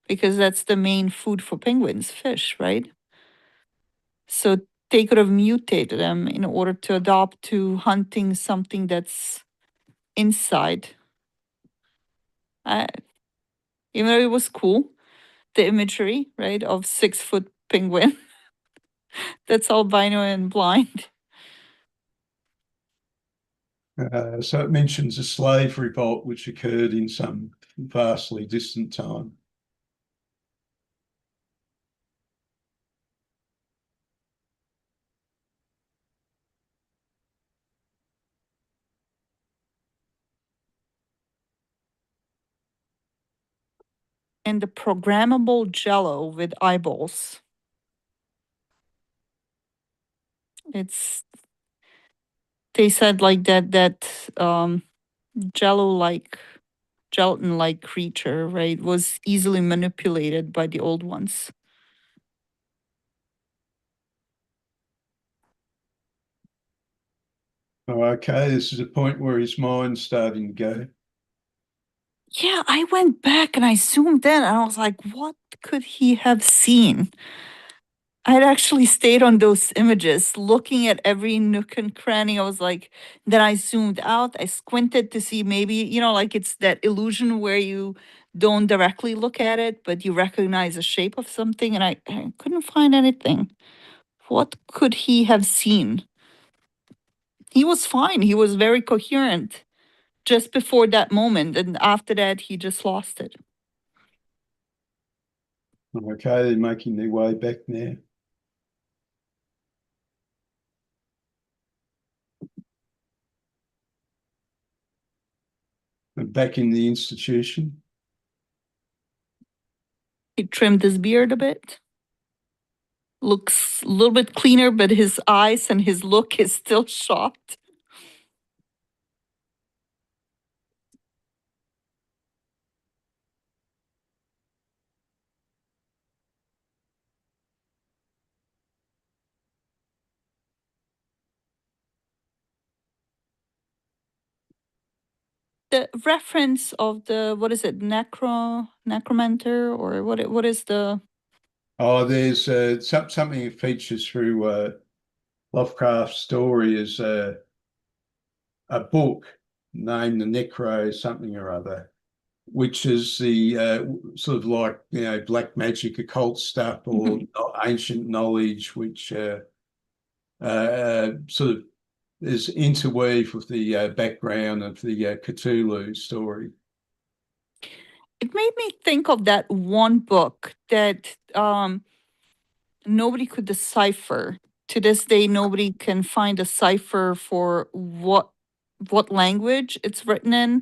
because that's the main food for penguins, fish, right? So they could have mutated them in order to adapt to hunting something that's inside. Uh, Even though it was cool, the imagery, right, of 6-foot penguin that's albino and blind. So it mentions a slave revolt which occurred in some vastly distant time. And the programmable jello with eyeballs. It's they said like that jello like gelatin like creature, right, was easily manipulated by the old ones. Oh, okay, this is a point where his mind's starting to go. Yeah, I went back and I zoomed in and I was like, what could he have seen? I had actually stayed on those images, looking at every nook and cranny. I was like, then I zoomed out, I squinted to see maybe, like it's that illusion where you don't directly look at it, but you recognize the shape of something. And I couldn't find anything. What could he have seen? He was fine. He was very coherent just before that moment. And after that, he just lost it. Okay, they're making their way back now. And back in the institution. He trimmed his beard a bit. Looks a little bit cleaner, but his eyes and his look is still shocked. The reference of the, what is it, necromancer, or what is the? Oh, there's something that features through Lovecraft's story is a book named The Necro something or other, which is the sort of like, black magic occult stuff or ancient knowledge, which sort of is interweaved with the background of the Cthulhu story. It made me think of that one book that nobody could decipher. To this day, nobody can find a cipher for what language it's written in,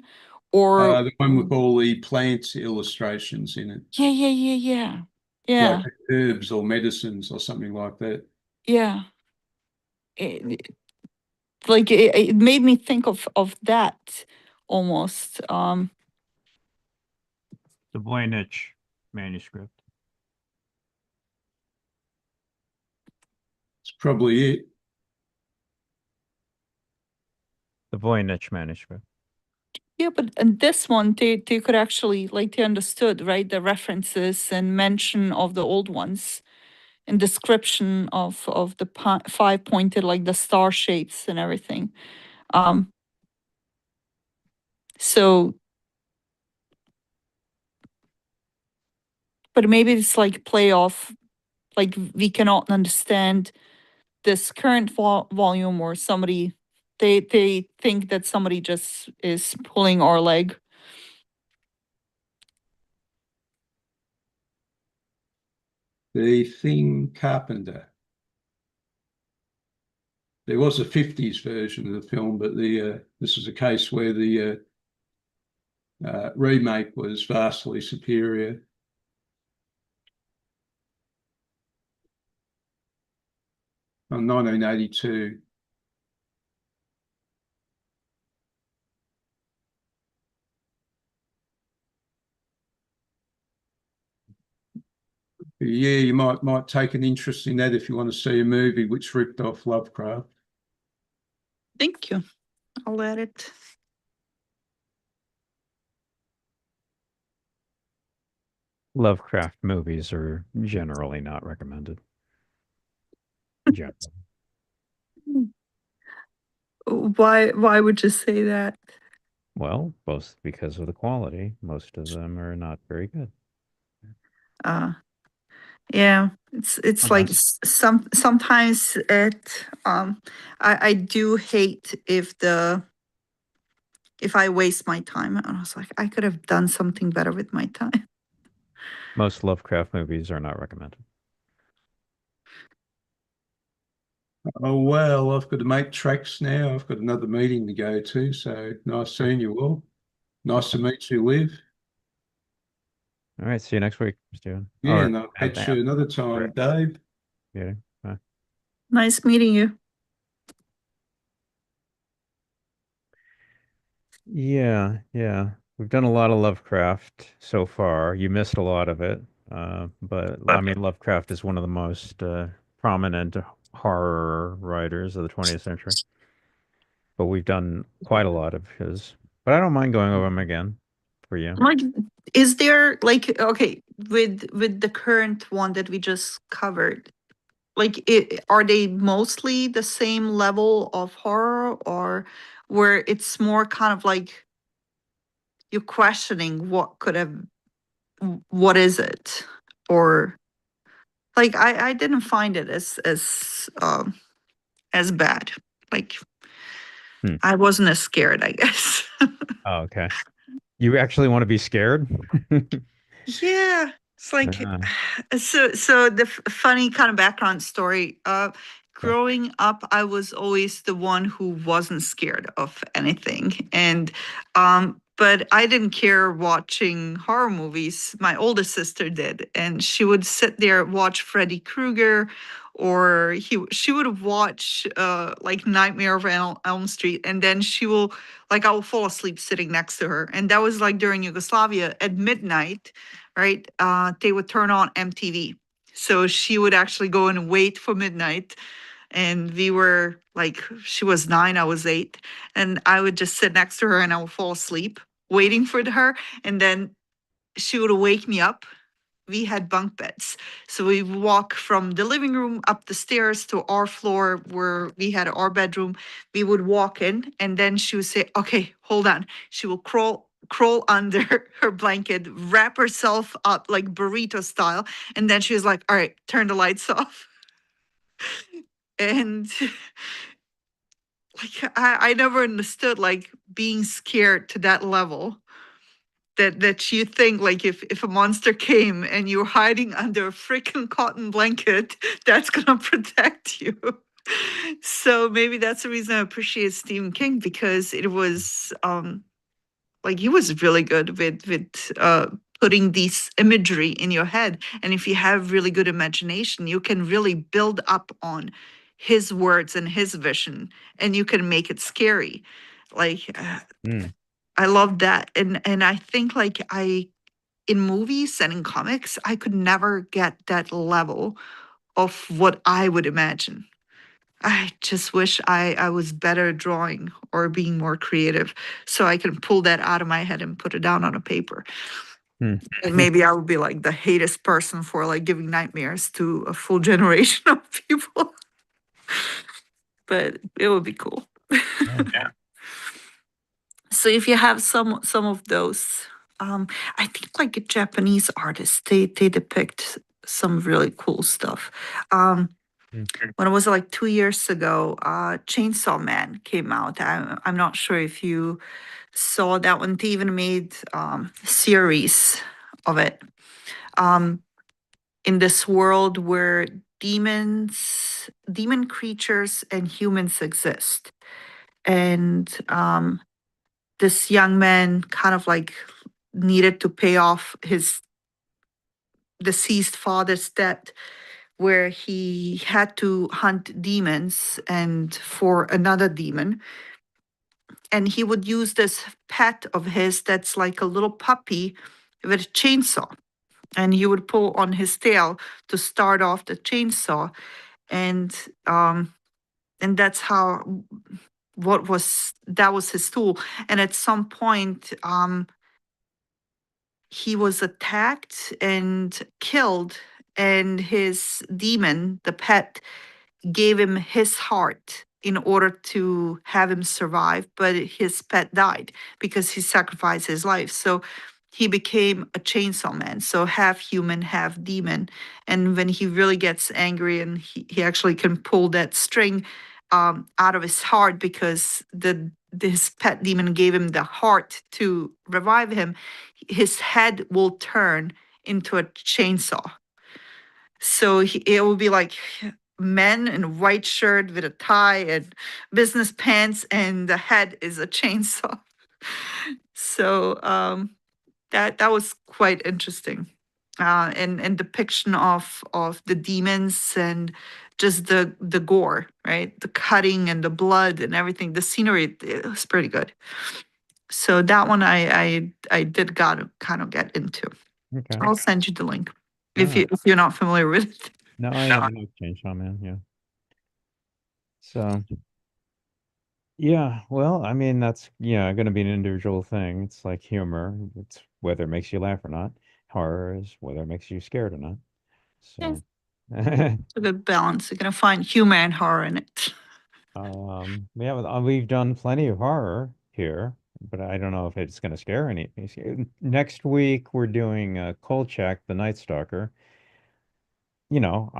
or The one with all the plant illustrations in it, yeah, like herbs or medicines or something like that. yeah. It made me think of that almost. The Voynich manuscript. It's probably it. The Voynich manuscript. Yeah, but in this one, they could actually, like, they understood, right, the references and mention of the old ones, and description of the 5-pointed, like the star shapes and everything. So, but maybe it's like play off, like we cannot understand this current volume, or somebody, they think that somebody just is pulling our leg. The Thing Carpenter. There was a 50s version of the film, but this is a case where the remake was vastly superior. In 1982. Yeah, you might take an interest in that if you want to see a movie which ripped off Lovecraft. Thank you. I'll add it. Lovecraft movies are generally not recommended. Generally. Why would you say that? Well, both because of the quality. Most of them are not very good. Uh yeah, it's like Unless sometimes it I do hate if I waste my time. And I was like, I could have done something better with my time. most Lovecraft movies are not recommended. Oh, well, I've got to make tracks now. I've got another meeting to go to. So nice seeing you all. Nice to meet you, Liv. All right. See you next week, Stephen. Yeah, Or and I'll at catch you another time, Dave. Yeah. Bye. Nice meeting you. Yeah. We've done a lot of Lovecraft so far. You missed a lot of it. But I mean, Lovecraft is one of the most prominent horror writers of the 20th century. But we've done quite a lot of his. But I don't mind going over them again for you. Like, is there like, okay, with the current one that we just covered, like are they mostly the same level of horror, or where it's more kind of like you're questioning what could have, what is it, or like I didn't find it as bad. Like Hmm. I wasn't as scared, I guess. Oh, okay. You actually want to be scared? Yeah, it's like Ah, so the funny kind of background story. okay. Growing up, I was always the one who wasn't scared of anything, and but I didn't care watching horror movies. My older sister did, and she would sit there watch Freddy Krueger, or she would watch like Nightmare of Elm Street, and then she will like I will fall asleep sitting next to her, and that was like during Yugoslavia at midnight, right? They would turn on MTV. So she would actually go and wait for midnight. And we were like, she was 9, I was 8. And I would just sit next to her and I would fall asleep waiting for her. And then she would wake me up. We had bunk beds. So we walk from the living room up the stairs to our floor where we had our bedroom. We would walk in and then she would say, okay, hold on. She will crawl under her blanket, wrap herself up like burrito style. And then she was like, all right, turn the lights off. And like I never understood like being scared to that level. That you think like if a monster came and you're hiding under a freaking cotton blanket, that's gonna protect you. So maybe that's the reason I appreciate Stephen King, because it was like he was really good with putting these imagery in your head. And if you have really good imagination, you can really build up on his words and his vision, and you can make it scary. Like Hmm. I love that. And I think like in movies and in comics, I could never get that level of what I would imagine. I just wish I was better at drawing or being more creative so I can pull that out of my head and put it down on a paper. Hmm. And maybe I would be like the hatest person for like giving nightmares to a full generation of people. But it would be cool. Yeah. So if you have some of those, I think like Japanese artists, they depict some really cool stuff. Hmm. When it was like 2 years ago, Chainsaw Man came out. I'm not sure if you saw that one. They even made series of it. Um, in this world where demon creatures and humans exist, and this young man kind of like needed to pay off his deceased father's debt, where he had to hunt demons and for another demon. And he would use this pet of his that's like a little puppy with a chainsaw. and he would pull on his tail to start off the chainsaw, and um, and that's how that was his tool. And at some point, he was attacked and killed, and his demon, the pet, gave him his heart in order to have him survive, but his pet died because he sacrificed his life. So he became a chainsaw man, so half human, half demon. And when he really gets angry, and he actually can pull that string out of his heart, because this pet demon gave him the heart to revive him, his head will turn into a chainsaw. So it will be like men in a white shirt with a tie and business pants, and the head is a chainsaw. So that was quite interesting, and depiction of the demons, and just the gore, right? The cutting and the blood and everything. The scenery, it was pretty good. So that one I did got kind of get into. Okay. I'll send you the link Alright. if you're not familiar with it. No, I have no Chainsaw Man, yeah. So, yeah, well, I mean, that's, yeah, going to be an individual thing. It's like humor. It's whether it makes you laugh or not. Horror is whether it makes you scared or not. Yeah. So, It's a good balance. You're gonna find humor and horror in it. we've done plenty of horror here, but I don't know if it's going to scare any. Next week, we're doing Kolchak, the Night Stalker. You know,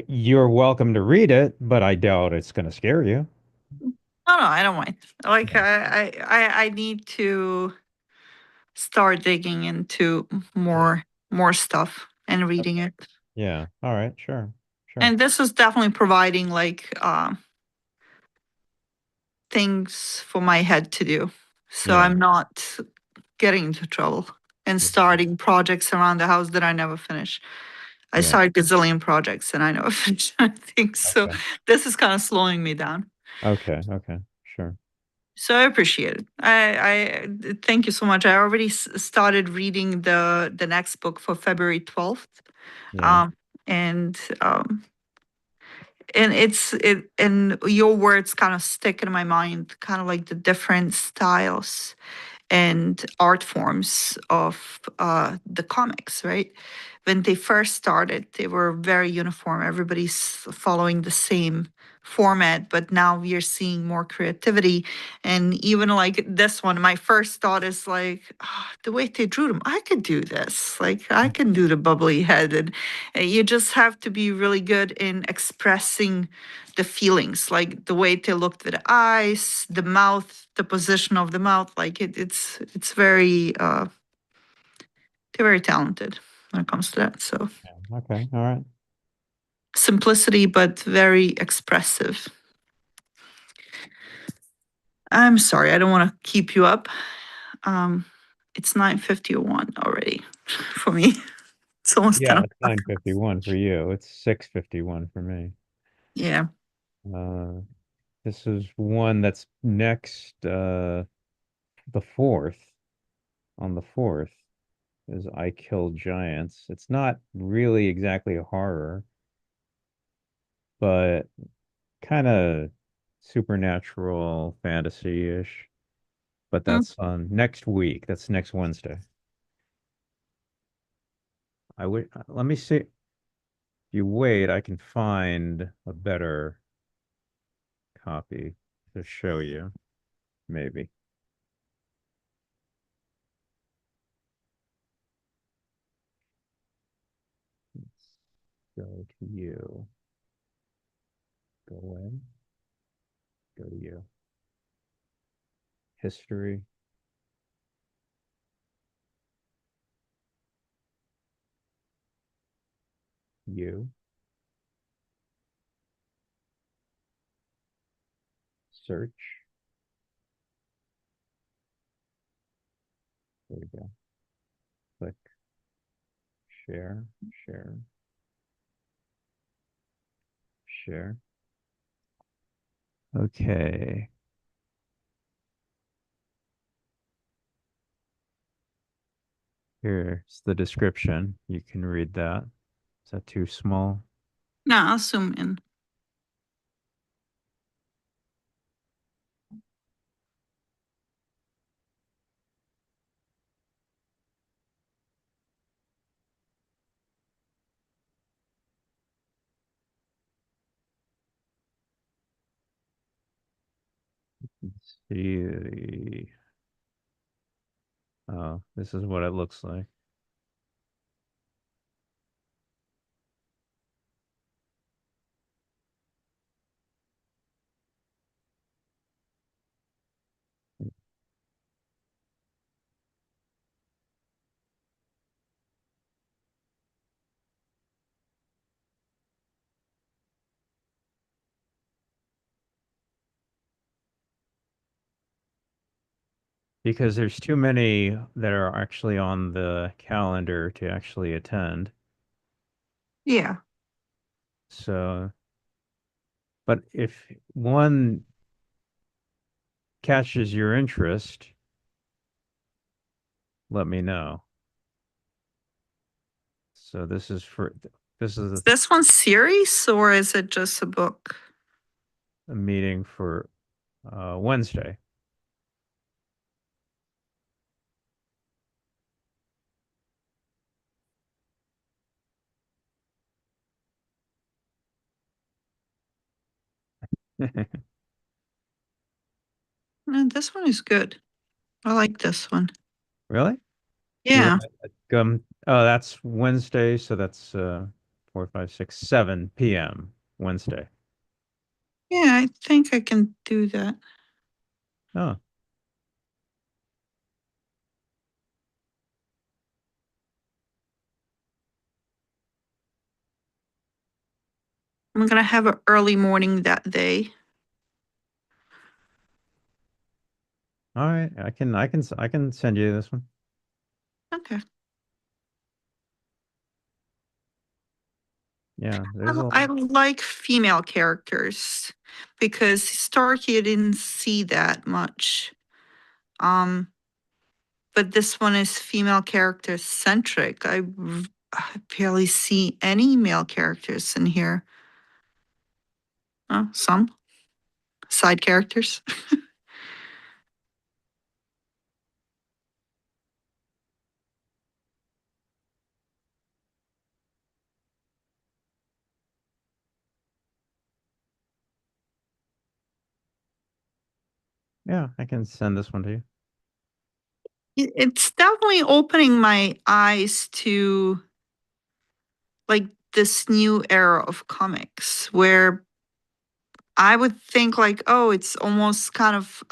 you're welcome to read it, but I doubt it's going to scare you. Oh no, I don't mind. Like Yeah. I need to start digging into more stuff and reading it. Yeah. All right. Sure. Sure. And this is definitely providing like things for my head to do. So Yeah. I'm not getting into trouble and Yeah. starting projects around the house that I never finish. I Yeah. started gazillion projects and I never finish anything. So Okay. this is kind of slowing me down. Okay. Okay. Sure. So I appreciate it. I thank you so much. I already started reading the next book for February 12th. Yeah. Um, and um, and and your words kind of stick in my mind, kind of like the different styles and art forms of the comics, right? When they first started, they were very uniform. Everybody's following the same format, but now we are seeing more creativity. And even like this one, my first thought is like, "Ah, the way they drew them, I could do this. Like, I can do the bubbly head." And you just have to be really good in expressing the feelings, like the way they looked with the eyes, the mouth, the position of the mouth. Like it's very they're very talented when it comes to that. So Yeah. Okay. All right. simplicity, but very expressive. I'm sorry, I don't want to keep you up. Um, it's 9:51 already for me. It's almost 10 Yeah, it's o'clock. 9:51 for you. It's 6:51 for me. Yeah. Uh, this is one that's next, the 4th. On the 4th is I Kill Giants. It's not really exactly a horror, but kind of supernatural fantasy-ish. But Mm. that's on next week. That's next Wednesday. I would let me see. If you wait, I can find a better copy to show you, maybe. Let's go to you. Go away. Go to you. History. You. Search. There we go. Click. Share. Share. Share. Okay. Here's the description. You can read that. Is that too small? No, I'll zoom in. Let's see. Oh, this is what it looks like. Because there's too many that are actually on the calendar to actually attend. Yeah. So, but if one catches your interest, let me know. So this is Is this one series or is it just a book? a meeting for Wednesday. This one is good. I like this one. Really? Yeah. Oh, that's Wednesday, so that's 4, 5, 6, 7 p.m. Wednesday. Yeah, I think I can do that. Oh, I'm gonna have an early morning that day. all right. I can send you this one. Okay. Yeah, there's a I like female characters because historically I didn't see that much. Um, but this one is female character centric. I barely see any male characters in here. Some side characters. yeah, I can send this one to you. It's definitely opening my eyes to like this new era of comics where I would think like, oh, it's almost kind of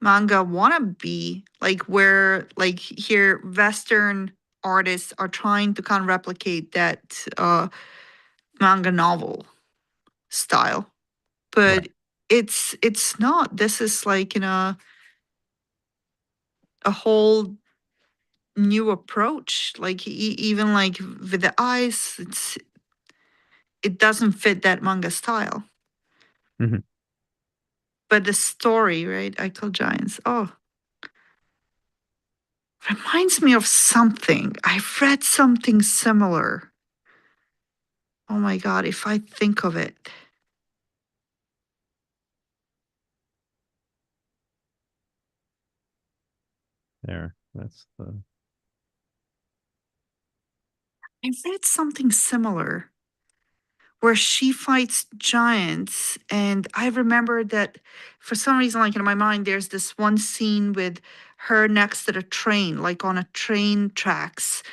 manga wannabe, like where like here Western artists are trying to kind of replicate that manga novel style, Right. but it's not. This is like a whole new approach. Like even like with the eyes, it doesn't fit that manga style. Mhm. But the story, right? I Kill Giants. Oh, reminds me of something. I've read something similar. Oh my God, if I think of it. There. That's the. I read something similar where she fights giants. And I remember that for some reason, like in my mind, there's this one scene with her next to the train, like on a train tracks,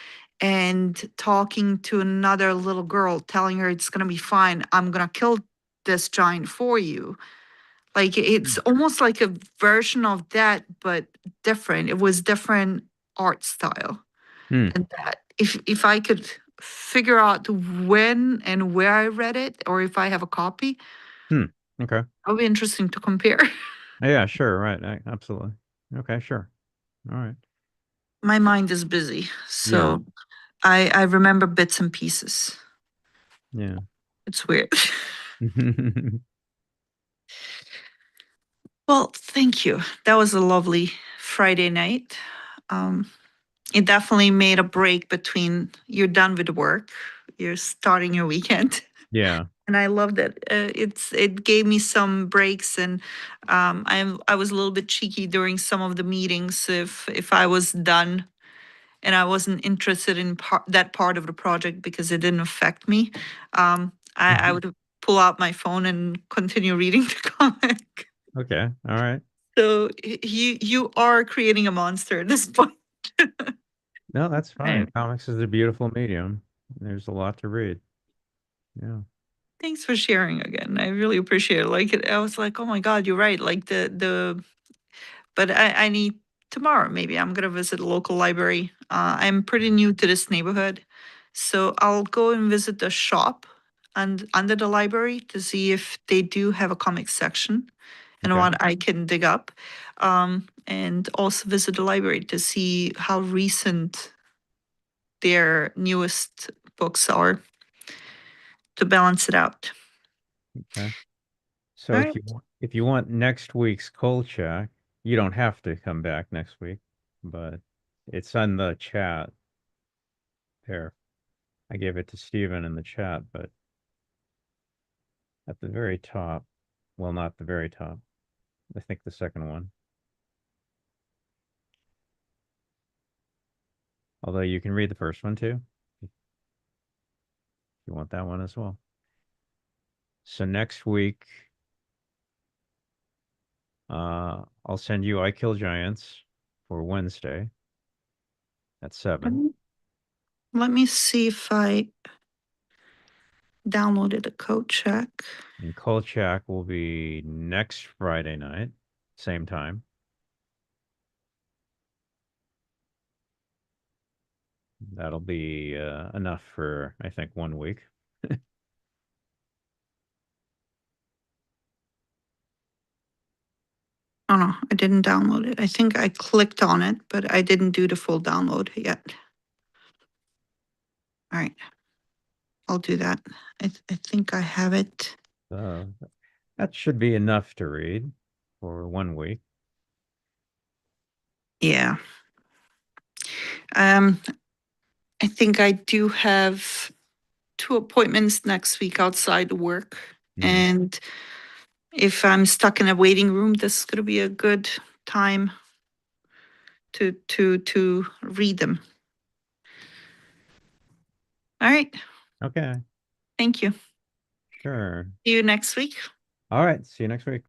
and talking to another little girl, telling her it's going to be fine. I'm going to kill this giant for you. Like it's almost like a version of that, but different. It was different art style. Hmm. And that if I could figure out when and where I read it, or if I have a copy, Hmm. Okay. that would be interesting to compare. Yeah, sure. Right. Absolutely. Okay, sure. All right. My mind is busy, Yeah. so I remember bits and pieces. Yeah. It's weird. Well, thank you. That was a lovely Friday night. Um, it definitely made a break between you're done with work, you're starting your weekend. Yeah. And I loved it. It gave me some breaks, and I was a little bit cheeky during some of the meetings if I was done and I wasn't interested in that part of the project because it didn't affect me. I would pull out my phone and continue reading the comic. Okay. All right. So you are creating a monster at this point. No, that's fine. Right. Comics is a beautiful medium. There's a lot to read. Yeah. Thanks for sharing again. I really appreciate it. I was like, oh my God, you're right. Like but I need tomorrow. Maybe I'm gonna visit a local library. I'm pretty new to this neighborhood, so I'll go and visit the shop and under the library to see if they do have a comic section and Okay. what I can dig up, and also visit the library to see how recent their newest books are to balance it out. Okay. So All if right. if you want next week's Kolchak, you don't have to come back next week, but it's on the chat there. I gave it to Steven in the chat, but at the very top, well, not the very top. I think the second one. Although you can read the first one too, if you want that one as well. So next week, I'll send you I Kill Giants for Wednesday at 7. Let me see if I downloaded a code check. And Kolchak will be next Friday night, same time. That'll be enough for, I think, 1 week. Oh no, I didn't download it. I think I clicked on it, but I didn't do the full download yet. All right, I'll do that. I think I have it. That should be enough to read for 1 week. Yeah. Um, I think I do have 2 appointments next week outside work. Mhm. And if I'm stuck in a waiting room, this is gonna be a good time to read them. All right, Okay, thank you. sure. See you next week. All right, see you next week.